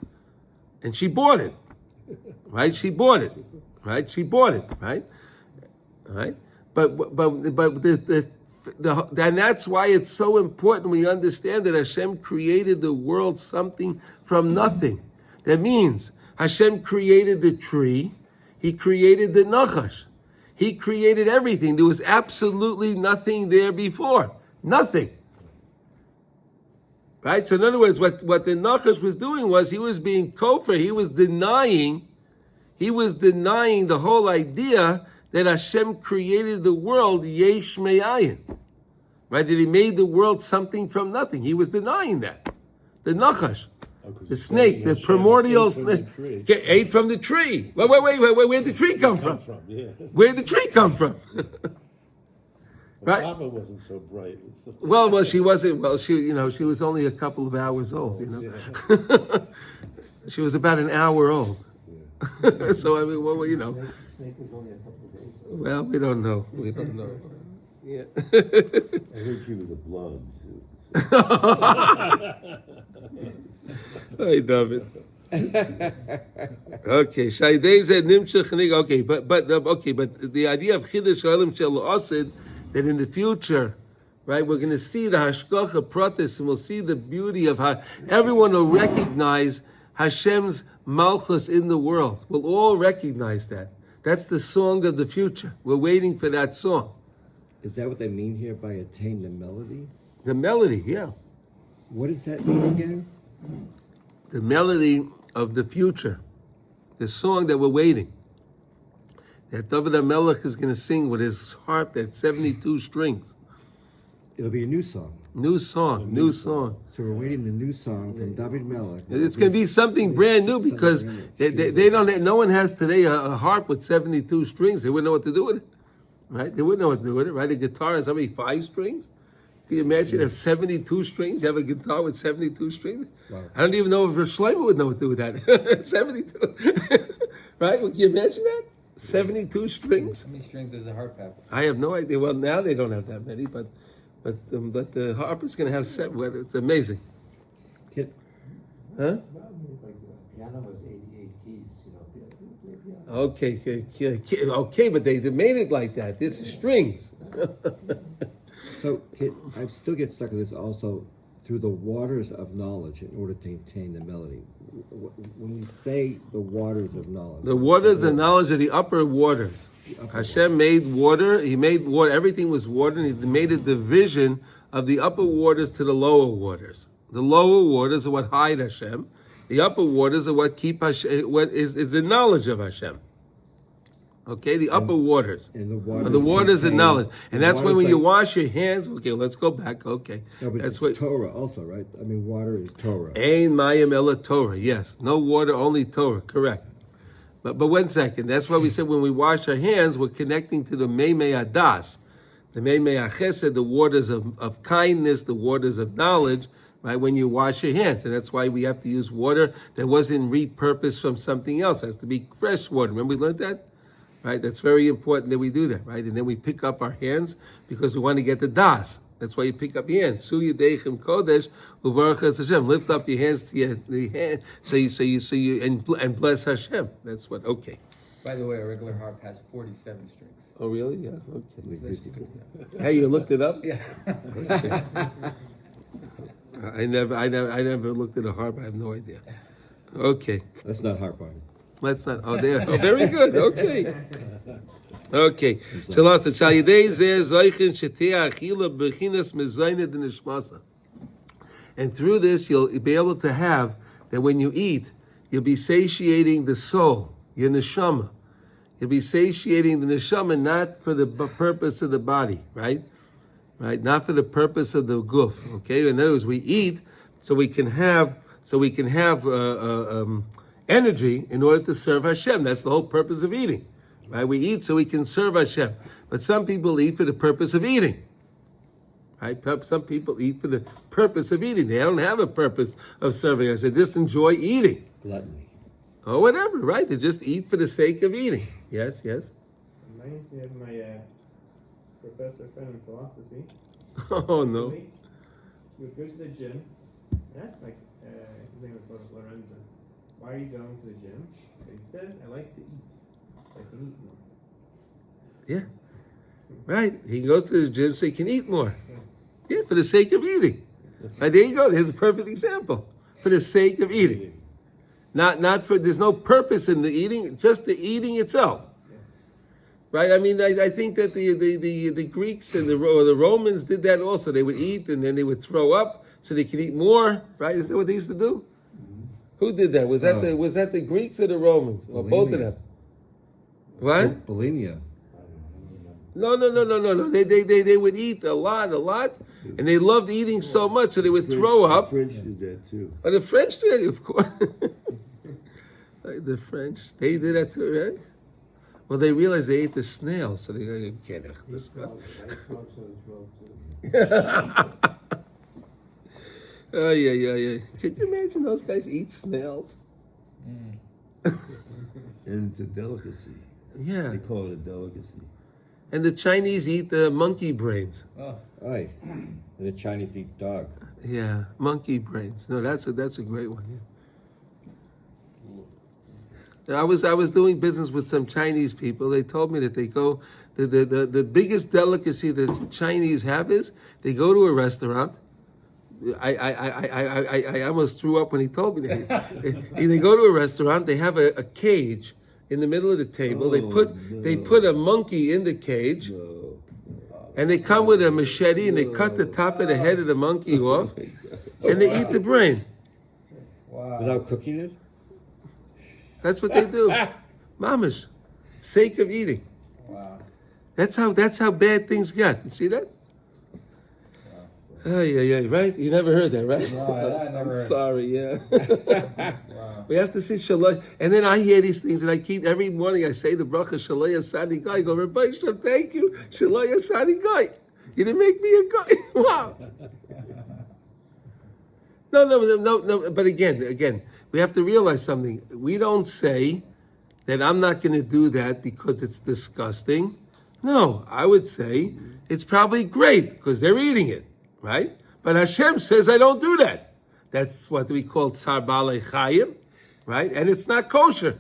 And she bought it. Right? She bought it. Right? She bought it. Right? Right? But and that's why it's so important we understand that Hashem created the world something from nothing. That means Hashem created the tree, He created the Nachash, He created everything. There was absolutely nothing there before. Nothing. Right? So in other words, what the Nachash was doing was he was being kofar, he was denying the whole idea that Hashem created the world yesh me'ayin. Right? That He made the world something from nothing. He was denying that. The Nachash. 'cause The it's snake, saying the Hashem primordial ate from the snake, tree. ate from the tree. Wait, where'd the tree come from? Yeah. Where'd the tree come from? Well, Right. Papa wasn't so bright. Well, she wasn't. Well, she was only a couple of hours old. She was about an hour old. So I mean, well, Snake was only a couple of days. well, we don't know. We don't know. Yeah. I heard she was a blonde. Hey, David. Okay, Shaydei said nimshach nig. Okay, but the idea of chiddush olam shel osid, that in the future, right, we're going to see the hashgacha pratis, and we'll see the beauty of how everyone will recognize Hashem's malchus in the world. We'll all recognize that. That's the song of the future. We're waiting for that song. Is that what they mean here by attain the melody? The melody, yeah. What does that mean again? The melody of the future. The song that we're waiting. That David HaMelech is going to sing with his harp at 72 strings. It'll be a new song. New song. So we're waiting the new song from David Melech. It's going to be something brand new because they don't. No one has today a harp with 72 strings. They wouldn't know what to do with it, right? They wouldn't know what to do with it, right? A guitar has how many? 5 strings. Can you imagine? You have 72 strings. You have a guitar with 72 strings. Wow. I don't even know if Shlomo would know what to do with that. 72, right? Can you imagine that? 72 strings. How many strings does a harp have? I have no idea. Well, now they don't have that many, but the harp is going to have 7. Well, it's amazing. Kid, Huh? Well, I mean, it's like piano was 88 keys, piano. Okay, but they made it like that. This is strings. so kid, I still get stuck on this also through the waters of knowledge in order to attain the melody. When you say the waters of knowledge, The waters of knowledge are the upper waters. Hashem made water. He made water. Everything was water, and He made a division of the upper waters to the lower waters. The lower waters are what hide Hashem. The upper waters are what keep Hashem. What is the knowledge of Hashem. Okay, the upper waters. And the Are waters the waters of contain- knowledge, and the that's when waters you like- wash your hands. Okay, let's go back. Okay, No, but that's it's what. Torah also, right? I mean, water is Torah. Ein mayim ela Torah. Yes, no water, only Torah. Correct. But 1 second. That's why we said when we wash our hands, we're connecting to the meimei adas, the meimei achesed, the waters of kindness, the waters of knowledge. Right, when you wash your hands, and that's why we have to use water that wasn't repurposed from something else. It has to be fresh water. Remember we learned that? Right, that's very important that we do that, right? And then we pick up our hands because we want to get the das. That's why you pick up your hands. Su yedechem kodesh uvarach es Hashem. Lift up your hands to the hand, so you and bless Hashem. That's what. Okay. By the way, a regular harp has 47 strings. Oh really? Yeah. Okay. That's just good. Hey, you looked it up? Yeah. I never looked at a harp. I have no idea. Okay. That's not harp on. Let's not. Oh, there. Oh, very good. Okay. Okay. Shalas Shayidei zeh zoichin shetia achila bechinas mezaynet nishmasa. And through this, you'll be able to have that when you eat, you'll be satiating the soul, your neshama. You'll be satiating the neshama not for the purpose of the body, right? Right, not for the purpose of the guf. Okay, in other words, we eat so we can have energy in order to serve Hashem. That's the whole purpose of eating. Right, we eat so we can serve Hashem. But some people eat for the purpose of eating. Right, some people eat for the purpose of eating. They don't have a purpose of serving Hashem. They just enjoy eating. Gluttony. Or whatever. Right, they just eat for the sake of eating. Yes. Reminds me of my professor friend in philosophy. Oh no. He would go to the gym and ask, like, his name was Lorenzo, why are you going to the gym? And he says, I like to eat. I can eat more. Yeah. Right. He goes to the gym so he can eat more. Yeah, for the sake of eating. Right, there you go. There's a perfect example. For the sake of eating. Not for, there's no purpose in the eating, just the eating itself. Yes. Right? I mean, I think that the Greeks and the Romans did that also. They would eat and then they would throw up so they could eat more. Right? Is that what they used to do? Mm-hmm. Who did that? Was that the Greeks or the Romans? Or both of them? What? Bulimia. No. They would eat a lot, and they loved eating so much, so they would throw up. The French did that too. But the French did it, of course. Like the French, they did that too, right? Well, they realized they ate the snail, so they can't eat this stuff. Oh, yeah. Can you imagine those guys eat snails? And it's a delicacy. Yeah. They call it a delicacy. And the Chinese eat the monkey brains. Oh, Right. And the Chinese eat dog. Yeah, monkey brains. No, that's a great one. Yeah. I was doing business with some Chinese people. They told me that they go the biggest delicacy that the Chinese have is they go to a restaurant. I almost threw up when he told me that. They go to a restaurant. They have a cage in the middle of the table. They put a monkey in the cage, and they come with a machete and they cut the top of the head of the monkey off, and they eat the brain. wow. Without cooking it? That's what they do, mamish, sake of eating. Wow. That's how bad things got. You see that? Oh, yeah, right? You never heard that, right? No, I never I'm heard. sorry, yeah. Wow. We have to say shalom. And then I hear these things, and I keep, every morning I say the bracha, shalom Sani Guy. I go, Rabbi Shem, thank you. Shalom Sani Guy. You didn't make me a guy. Wow. No. But again, we have to realize something. We don't say that I'm not going to do that because it's disgusting. No, I would say it's probably great because they're eating it, right? But Hashem says I don't do that. That's what we call tsar balei chayim, right? And it's not kosher.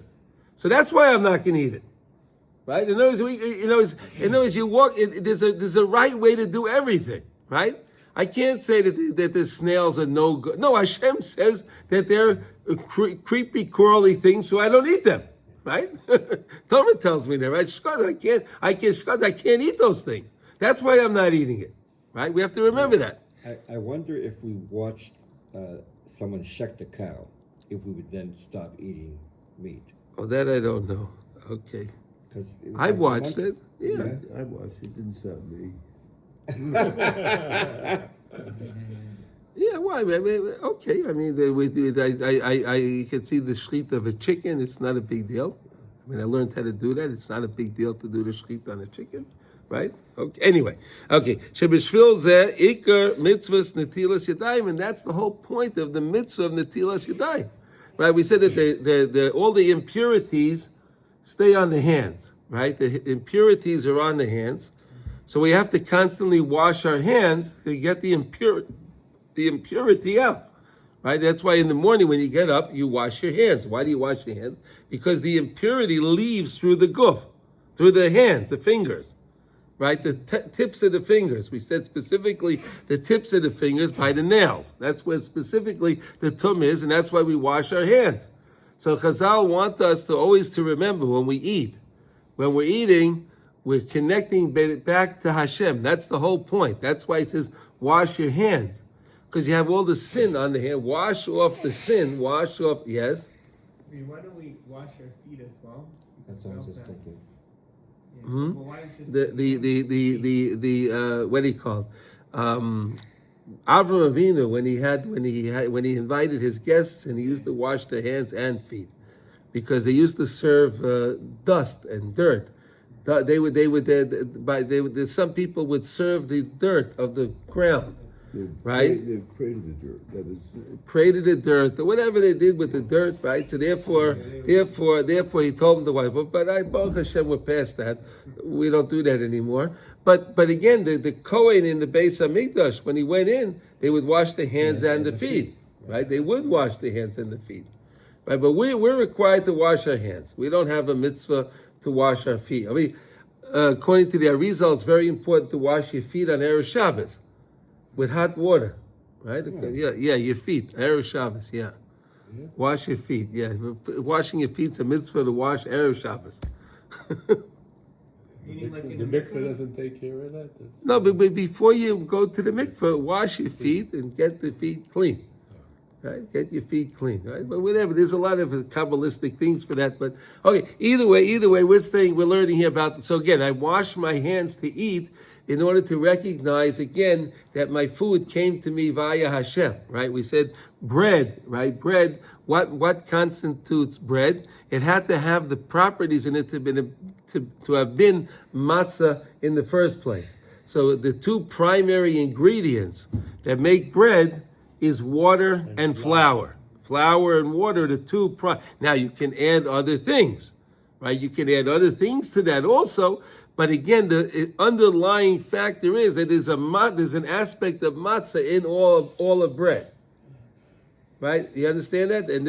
So that's why I'm not going to eat it. Right? In other words, you walk. There's a right way to do everything. Right? I can't say that the snails are no good. No, Hashem says that they're creepy, crawly things, so I don't eat them. Right? Torah tells me that. Right? I can't eat those things. That's why I'm not eating it. Right? We have to remember that. I wonder if we watched someone shuck the cow, if we would then stop eating meat. Oh, that I don't know. Okay. Because I watched it. Yeah. I watched it. Didn't stop me. Yeah, why? I mean, okay. I mean, I can see the shechita of a chicken. It's not a big deal. I mean, I learned how to do that. It's not a big deal to do the shechita on a chicken, right? Okay. Anyway, okay. Shebishvil zeh ikar mitzvahs netilas yadayim, and that's the whole point of the mitzvah of netilas yadayim, right? We said that all the impurities stay on the hands, right? The impurities are on the hands, so we have to constantly wash our hands to get the impurity out, right? That's why in the morning when you get up, you wash your hands. Why do you wash your hands? Because the impurity leaves through the guf, through the hands, the fingers, right? The tips of the fingers. We said specifically the tips of the fingers by the nails. That's where specifically the tum is, and that's why we wash our hands. So Chazal want us to always to remember when we eat. When we're eating, we're connecting back to Hashem. That's the whole point. That's why he says, wash your hands. Because you have all the sin on the hand. Wash off the sin. Wash off, yes. I mean, why don't we wash our feet as well? That's what I was just thinking. Yeah. Mhm. Well, why is just The what do you call it? Avram Avinu, when he invited his guests, and he used to wash their hands and feet, because they used to serve dust and dirt. Some people would serve the dirt of the ground, right? They prayed to the dirt. That is. Pray to the dirt, or whatever they did with the dirt, right? So therefore, he told the wife, but Baruch Hashem, we're past that. We don't do that anymore. But again, the Kohen in the Beis Hamikdash, when he went in, they would wash the hands and the feet, right? They would wash the hands and the feet, right? But we're required to wash our hands. We don't have a mitzvah to wash our feet. I mean, according to the Arizal, it's very important to wash your feet on Erev Shabbos with hot water, right? Yeah, your feet, Erev Shabbos, yeah. Wash your feet, yeah. Washing your feet's a mitzvah to wash Erev Shabbos. You need like The in the mikveh doesn't take care of that. That's, No, but before you go to the mikveh, wash your feet and get the feet clean. right? Get your feet clean, right? But whatever, there's a lot of Kabbalistic things for that. But okay, either way, we're learning here about. So again, I wash my hands to eat in order to recognize again that my food came to me via Hashem, right? We said bread, right? Bread. What constitutes bread? It had to have the properties in it to have been matzah in the first place. So the two primary ingredients that make bread is water and flour. Flour and water, the two now you can add other things, right? You can add other things to that also, but again, the underlying factor is that there's an aspect of matzah in all of bread. Right? You understand that? And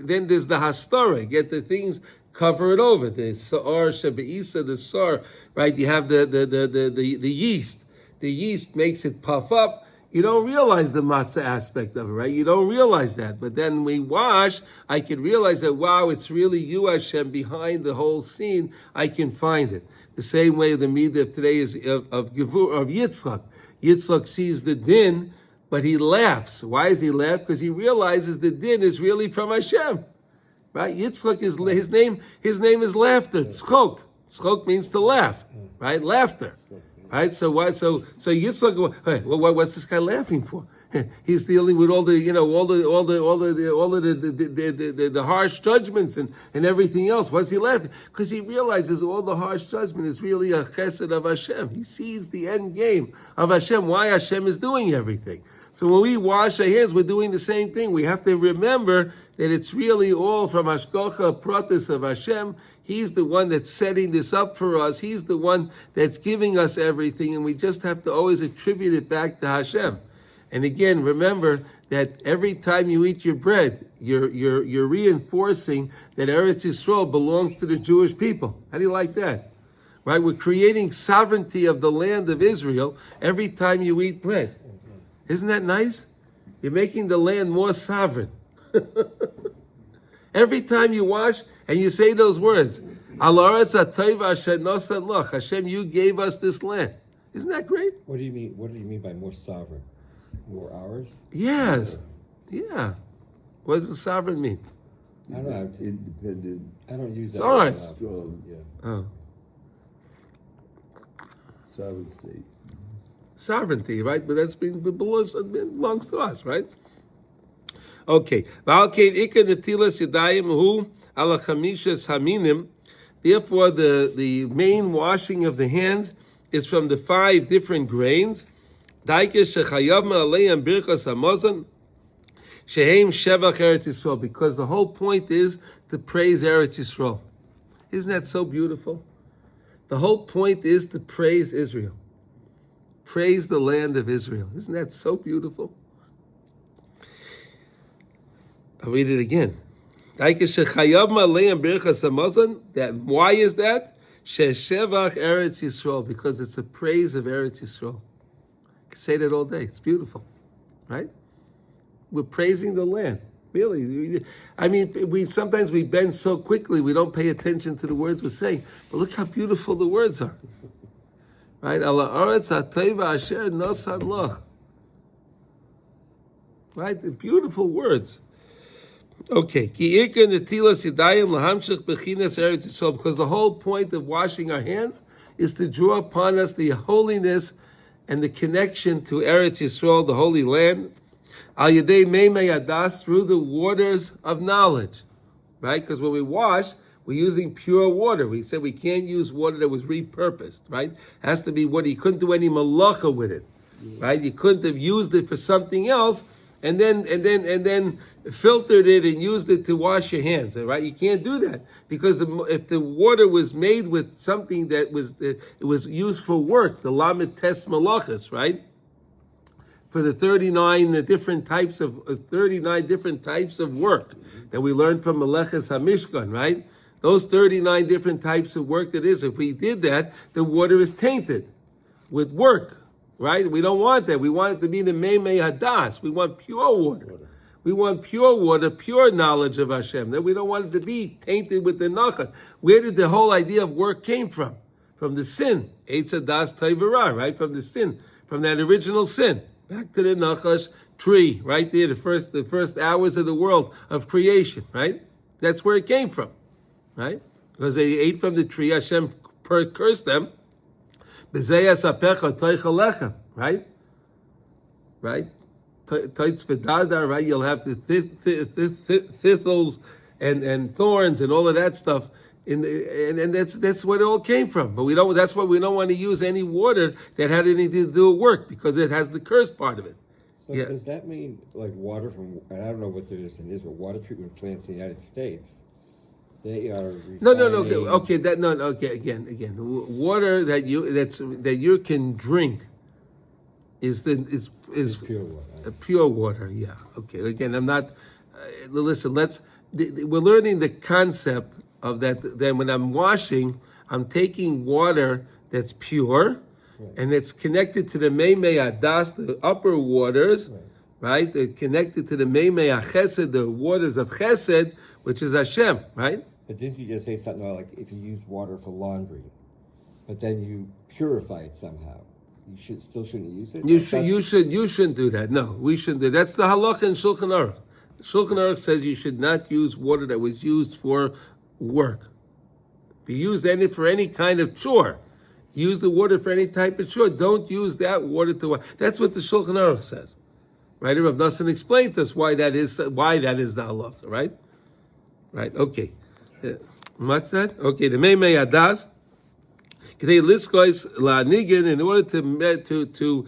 then there's the hastara. Get the things, cover it over. The sa'ar shebe'isa, the sar, right? You have the yeast. The yeast makes it puff up. You don't realize the matzah aspect of it, right? You don't realize that. But then we wash, I can realize that, wow, it's really you, Hashem, behind the whole scene. I can find it. The same way the midah of today is of Yitzchak. Yitzchak sees the din, but he laughs. Why does he laugh? Because he realizes the din is really from Hashem, right? Yitzchak is his name. His name is laughter. Tzchok. Tzchok means to laugh, right? Laughter, right? So why? So Yitzchak. Hey, well, what's this guy laughing for? He's dealing with all the harsh judgments and everything else. What's he laughing? Because he realizes all the harsh judgment is really a chesed of Hashem. He sees the end game of Hashem. Why Hashem is doing everything. So when we wash our hands, we're doing the same thing. We have to remember that it's really all from Hashgacha Pratis of Hashem. He's the one that's setting this up for us. He's the one that's giving us everything, and we just have to always attribute it back to Hashem. And again, remember that every time you eat your bread, you're reinforcing that Eretz Yisrael belongs to the Jewish people. How do you like that? Right? We're creating sovereignty of the land of Israel every time you eat bread. Isn't that nice? You're making the land more sovereign. Every time you wash and you say those words, Hashem, you gave us this land. Isn't that great? What do you mean? What do you mean by more sovereign? More hours? Yes. Yeah. What does the sovereign mean? I don't know. Independent. I don't use that. It's all right. Strong. Yeah. Oh. Sovereign state. Sovereignty, right? But that's belongs to us, right? Okay. Therefore, the main washing of the hands is from the 5 different grains. Because the whole point is to praise Eretz Yisrael. Isn't that so beautiful? The whole point is to praise Israel. Praise the land of Israel. Isn't that so beautiful? I'll read it again. Why is that? Sheshevach Eretz Yisrael, because it's a praise of Eretz Yisrael. Say that all day. It's beautiful, right? We're praising the land. Really. I mean, we bend so quickly we don't pay attention to the words we're saying. But look how beautiful the words are. Right? Right? The beautiful words. Okay. Because the whole point of washing our hands is to draw upon us the holiness and the connection to Eretz Yisrael, the Holy Land, al yedei meimei adas, through the waters of knowledge, right? Because when we wash, we're using pure water. We said we can't use water that was repurposed, right? It has to be water. You couldn't do any malacha with it, right? You couldn't have used it for something else and then filtered it and used it to wash your hands, right? You can't do that because if the water was made with something that it was used for work, the lamed tes malachas, right? For the 39 different types of work that we learned from Meleches HaMishkan, right? Those 39 different types of work that is, if we did that, the water is tainted with work, right? We don't want that. We want it to be the Meimei Hadas. We want pure water. We want pure water, pure knowledge of Hashem. Then we don't want it to be tainted with the nachat. Where did the whole idea of work came from? From the sin. Eitz Hadas Taivarah, right? From the sin. From that original sin. Back to the nachash, tree, right there, the first hours of the world of creation, right? That's where it came from, right? Because they ate from the tree, Hashem cursed them. Right? Right? Right? You'll have the thistles and thorns and all of that stuff. And that's where it all came from. But that's why we don't want to use any water that had anything to do with work, because it has the curse part of it. So does that mean like water from, and I don't know what there is in Israel, water treatment plants in the United States, they are No. refining- Okay. Again. Water that you can drink is pure water. pure water. Yeah. Okay. Again, I'm not. Listen. We're learning the concept of that. Then when I'm washing, I'm taking water that's pure, and it's connected to the Meimei Adas, the upper waters, right? They're connected to the Meimei Chesed, the waters of Chesed, which is Hashem, right? But didn't you just say something like if you use water for laundry, but then you purify it somehow, you shouldn't use it? You shouldn't do that. No, we shouldn't do that. That's the halacha in Shulchan Aruch. Shulchan Aruch says you should not use water that was used for work. If you use any for any kind of chore, use the water for any type of chore. Don't use that water to. That's what the Shulchan Aruch says, right? Rav Nosson explained to us why that is the halacha, right? Right. Okay. What's that? Okay. The Meimei Adas. In order to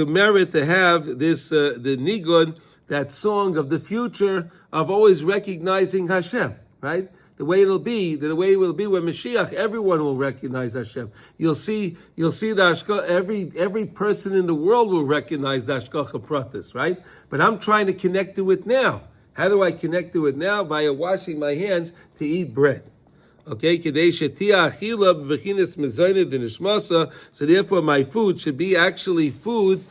merit to have this the nigun, that song of the future of always recognizing Hashem, right? The way it will be when Mashiach, everyone will recognize Hashem. You'll see the Hashgacha, every person in the world will recognize the Hashgacha Pratis, right? But I'm trying to connect to it now. How do I connect to it now? By washing my hands to eat bread. Okay, so therefore my food should be actually food,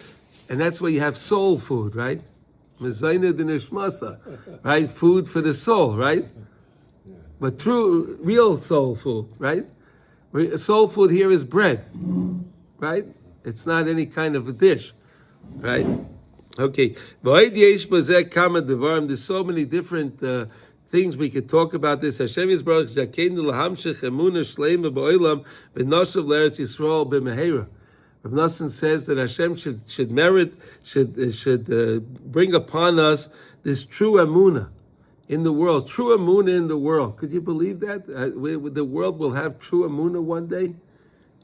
and that's why you have soul food, right? Right? Food for the soul, right? But real soul food, right? Soul food here is bread, right? It's not any kind of a dish, right? Okay. There's so many different things we could talk about this. Hashem Yisbarach Zakeinu lahamshich emuna shleima ba'olam b'noshav l'Eretz Yisrael b'mehera. Rav Nosson says that Hashem should bring upon us this true emuna in the world. True emuna in the world. Could you believe that? The world will have true emuna one day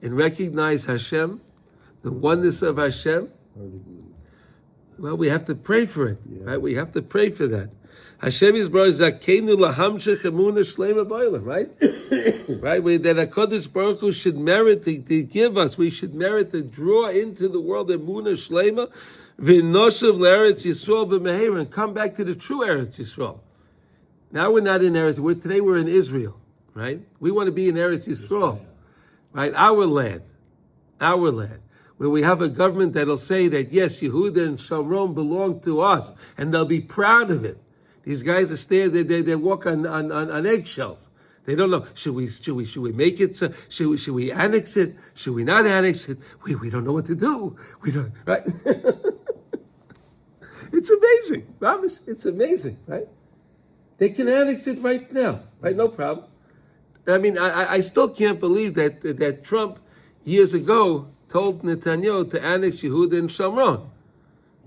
and recognize Hashem, the oneness of Hashem. Well, we have to pray for it, right? We have to pray for that. Hashem is Zakeinu lahamshich emuna shleima ba'olam, right? Right? That HaKadosh Baruch Hu should merit to give us. We should merit to draw into the world emuna shleima v'noshav l'Eretz Yisrael b'mehera, and come back to the true Eretz Yisrael. Now we're not in Eretz. Today we're in Israel, right? We want to be in Eretz Yisrael, right? Our land, where we have a government that'll say that yes, Yehuda and Shamron belong to us, and they'll be proud of it. These guys are they walk on eggshells. They don't know. Should we make it? Should we annex it? Should we not annex it? We don't know what to do. We don't, right? It's amazing, Ramesh. It's amazing, right? They can annex it right now, right? No problem. I mean, I still can't believe that Trump years ago told Netanyahu to annex Yehuda and Shamron.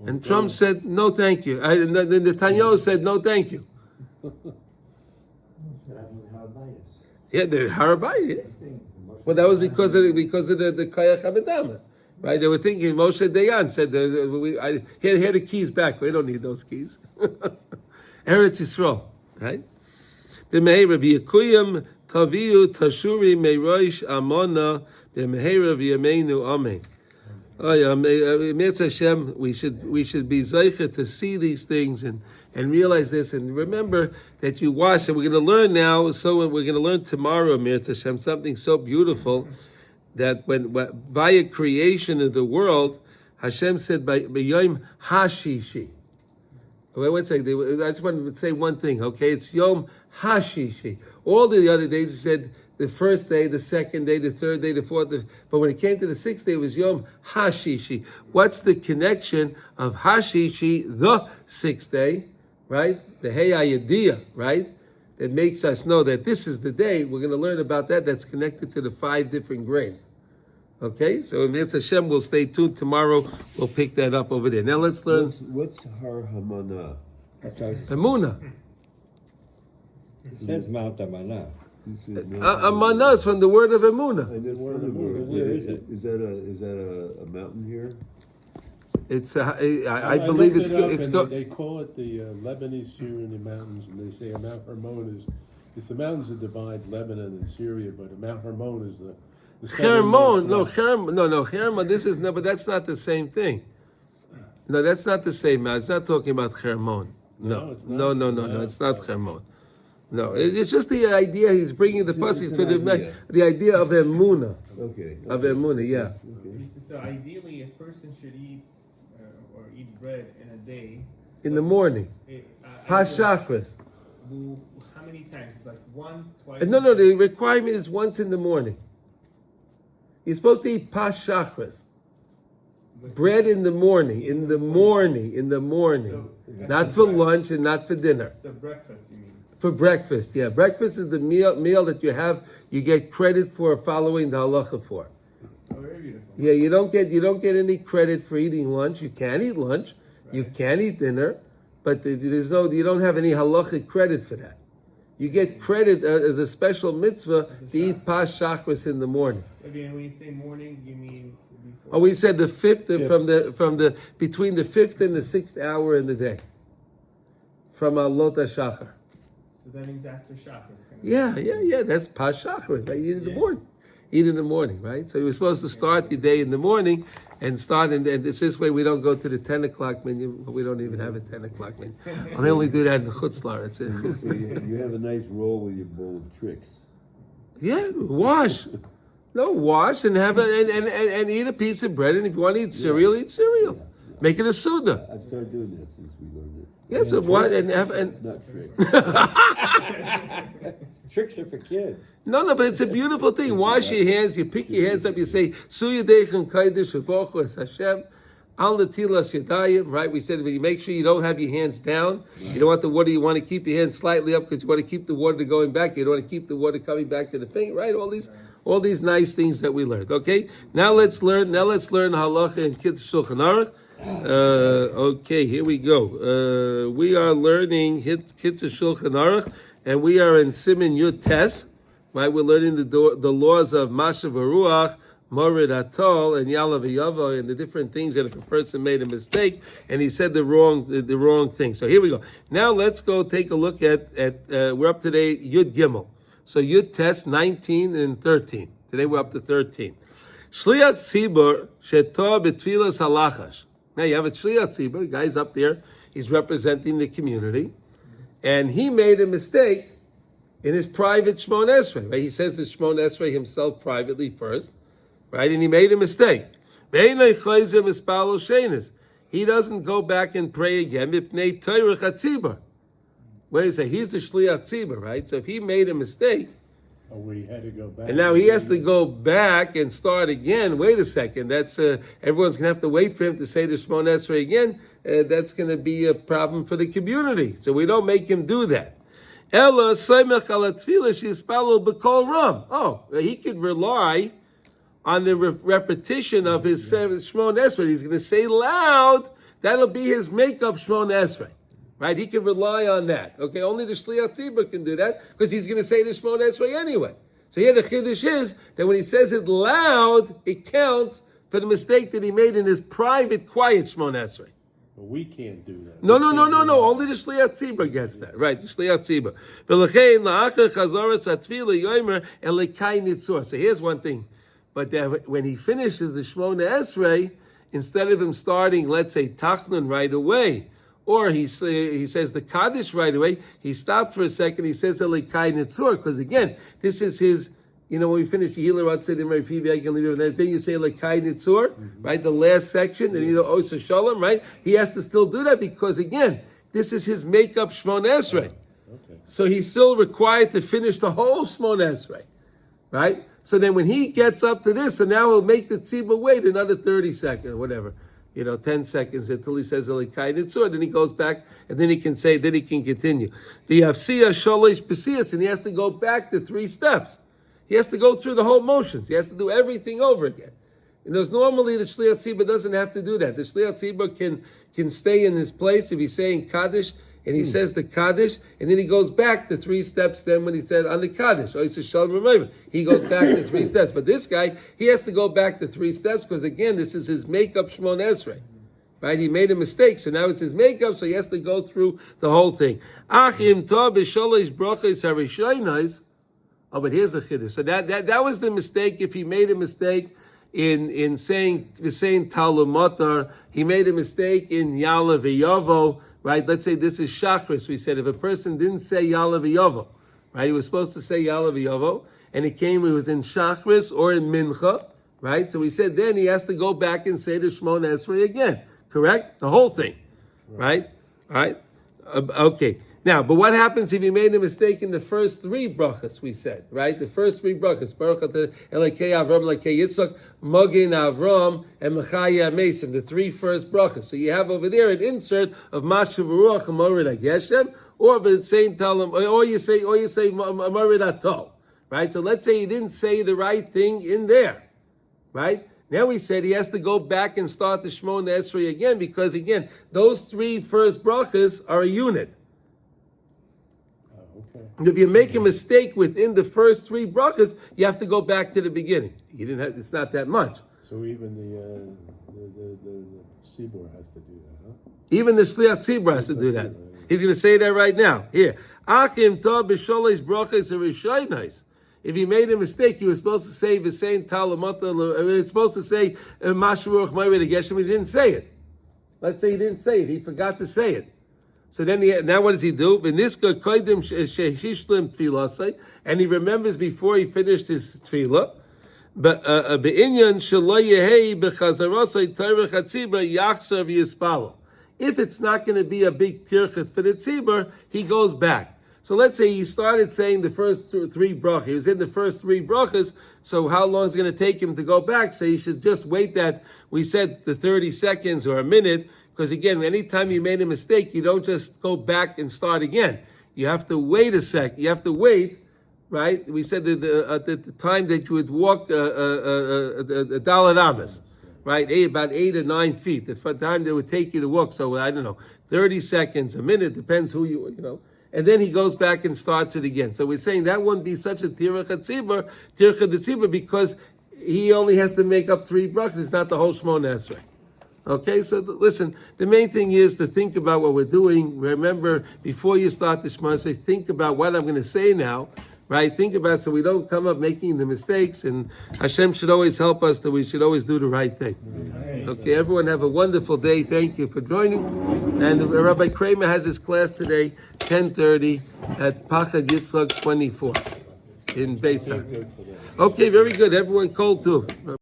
And Trump said, no, thank you. Netanyahu said, no, thank you. Yeah, the Harabayas. Well, that was because of the Kayach Abedama. Right? They were thinking, Moshe Dayan said, here the keys back. We don't need those keys. Eretz Yisrael. Right? B'meira v'yekuyim taviu tashuri meirosh amona b'meira v'yameinu amen. Hashem, we should be zeicha to see these things and realize this, and remember that you wash. And we're going to learn now. So we're going to learn tomorrow, Mirz Hashem, something so beautiful that when via creation of the world, Hashem said by Yom Hashishi. Wait one second. I just want to say one thing. Okay, it's Yom Hashishi. All the other days he said the first day, the second day, the third day, the fourth day. But when it came to the sixth day, it was Yom HaShishi. What's the connection of HaShishi, the sixth day, right? The Hey Ayadiyah, right? That makes us know that this is the day. We're going to learn about that. That's connected to the 5 different grains. Okay? So in Mitzvah Hashem, we'll stay tuned. Tomorrow, we'll pick that up over there. Now let's learn What's Har Hamana? Amunah. It says Mount Amanah. Amanah is from the word of Emunah. And then Where is it? Is that a mountain here? It's I believe looked it up, it's and they call it the Lebanese Syrian mountains, and they say Mount Hermon is it's the mountains that divide Lebanon and Syria, but Mount Hermon is the Hermon. southernmost No, mountain. Hermon. This is no, but that's not the same thing. No, that's not the same. It's not talking about Hermon. No, it's not. no, it's not Hermon. No, it's just the idea. He's bringing the pasuk it's to an idea. the idea of Emunah. Okay. Of Emunah, yeah. So ideally, a person should eat or eat bread in a day. In the morning, Hashachris. How many times? Like once, twice? No, the requirement is once in the morning. You're supposed to eat Pashachris. Bread in the morning, in the morning. Not for lunch and not for dinner. So breakfast, you mean? For breakfast, yeah. Breakfast is the meal that you have, you get credit for following the halacha for. Oh, very beautiful. Yeah, you don't get any credit for eating lunch. You can eat lunch, you can eat dinner, but you don't have any halachic credit for that. You get credit as a special mitzvah to eat pas shachris in the morning. Maybe when you say morning, you mean before? Oh, we said the fifth. from the between the 5th and the 6th hour in the day. From Alot HaShachar. So that means after Shachar. Yeah. That's pas shachris. Right? Eat in the morning. Eat in the morning, right? So you're supposed to start your day in the morning and start, and it's this way we don't go to the 10 o'clock minyan, but we don't even have a 10 o'clock minyan. I only do that in the chutzlar. That's it. So you have a nice roll with your bowl of tricks. Yeah, wash. No, wash and have and eat a piece of bread, and if you want to eat cereal, eat cereal. Make it a suda. I've started doing that since we learned it. Yeah, so what and have and Not tricks. Tricks are for kids. no, but it's a beautiful thing. Wash your hands, you pick your hands up, you say, Suyadechem Kaidish Avochu Es Hashem, Al Natilas Yadayim, right? We said you make sure you don't have your hands down. You don't want the water, you want to keep your hands slightly up because you want to keep the water going back. You don't want to keep the water coming back to the finger, right? All these nice things that we learned. Okay? Now let's learn halacha and Kitzur Shulchan Aruch. Okay, here we go. We are learning Kitzur Shulchan Aruch, and we are in Siman Yud Tes, right? We're learning the laws of Mashav Ruach, Morid Atol, and Yalav Yavo, and the different things that if a person made a mistake and he said the wrong thing. So here we go. Now let's go take a look at we're up today Yud Gimel. So Yud Tes 19 and 13. Today we're up to 13. Shliat Tzibur Shetor B'Tfilas Halachos. Now you have a Shliat Tzibur, guy's up there, he's representing the community, and he made a mistake in his private Shmon Esrei. Right? He says the Shmon Esrei himself privately first, right? And he made a mistake. He doesn't go back and pray again. Where you say he's the Shliat Tzibur, right? So if he made a mistake, where he had to go back. and now he has to go back and start again. Wait a second. That's everyone's going to have to wait for him to say the Shmon Esrei again. That's going to be a problem for the community. So we don't make him do that. Oh, he could rely on the repetition of his Shmon Esrei. He's going to say loud. That'll be his makeup Shmon Esrei. Right? He can rely on that. Okay, only the Shliat Tzibur can do that because he's going to say the Shmon Esrei anyway. So here the Chiddush is that when he says it loud, it counts for the mistake that he made in his private, quiet Shmon Esrei. But we can't do that. No. Only the Shliat Tzibur gets that. Right, the Shliat Tzibur. So here's one thing. But when he finishes the Shmon Esrei, instead of him starting, let's say, Tachnun right away, or he says the Kaddish right away, he stops for a second, he says Elikai Nitzur, because again, this is his, when we finish the Hilar Ratzid Imrei Fivi, I can leave it, and then you say Elikai Nitzur, right, the last section, and Osa Shalom, right, he has to still do that, because again, this is his makeup Shmon Esrei. Okay. So he's still required to finish the whole Shmon Esrei. right? So then when he gets up to this, so now he'll make the tzibur wait another 30 seconds, whatever, 10 seconds until he says Elikai Nitzur, then he goes back, and then he can continue. The Yafsiya Sholish Pesiyas, and he has to go back to 3 steps. He has to go through the whole motions. He has to do everything over again. And there's normally the Shliach Tzibur doesn't have to do that. The Shliach Tzibur can stay in his place if he's saying Kaddish, and he says the Kaddish, and then he goes back to 3 steps then when he said on the Kaddish. He goes back to 3 steps. But this guy, he has to go back to 3 steps because again, this is his makeup Shmon Esrei. Right? He made a mistake, so now it's his makeup, so he has to go through the whole thing. Achim Tov B'Sholish Brachos HaRishonos. Oh, but here's the chiddush. So that was the mistake. If he made a mistake in saying Talmud Matar, he made a mistake in Yala V'Yavo, right? Let's say this is Shachris. We said if a person didn't say Yala V'Yavo, right? He was supposed to say Yala V'Yavo, and it was in Shachris or in Mincha, right? So we said then he has to go back and say the Shmon Esrei again, correct? The whole thing, right? All right? Okay. Now, but what happens if he made a mistake in the first 3 brachas, we said, right? The first 3 brachas, Baruch Atah Elokei Avram, Elokei Yitzchak, Magin Avram, and Mechaya Mason, the 3 first brachas. So you have over there an insert of Mashav Ruach Amorid Ageshem, or the same Talam, or you say Amorid Atol, right? So let's say he didn't say the right thing in there, right? Now we said he has to go back and start the Shmon Esrei again, because again, those 3 first brachas are a unit. And if you make a mistake within the first 3 brachas, you have to go back to the beginning. It's not that much. So even the Tzibur has to do that, huh? Even the Shliach Tzibur has to do that. He's going to say that right now. Here. Achim Tov B'Sholish Brachos HaRishonos. If he made a mistake, he was supposed to say V'sein Talamata, he was supposed to say Mashavuach Ma'arid Geshem, he didn't say it. Let's say he didn't say it. He forgot to say it. So then now what does he do? And he remembers before he finished his tefillah. But if it's not going to be a big tirchet for the tzibur, he goes back. So let's say he started saying the first 3 brachas. He was in the first 3 brachas. So how long is it going to take him to go back? So he should just wait that, we said the 30 seconds or a minute. Because again, anytime you made a mistake, you don't just go back and start again. You have to wait a sec. You have to wait, right? We said that at the time that you would walk a Dalet Amas, right? About 8 or 9 feet. The time they would take you to walk. So I don't know, 30 seconds, a minute, depends who you. And then he goes back and starts it again. So we're saying that wouldn't be such a tircha tzibur, because he only has to make up 3 brachas. It's not the whole Shmon Esrei. Okay, so listen, the main thing is to think about what we're doing. Remember, before you start the Shema, say, think about what I'm going to say now, right? Think about it so we don't come up making the mistakes, and Hashem should always help us that we should always do the right thing. Okay, everyone have a wonderful day. Thank you for joining. And Rabbi Kramer has his class today, 10:30 at Pachad Yitzchak 24 in Beitar. Okay, very good. Everyone cold too.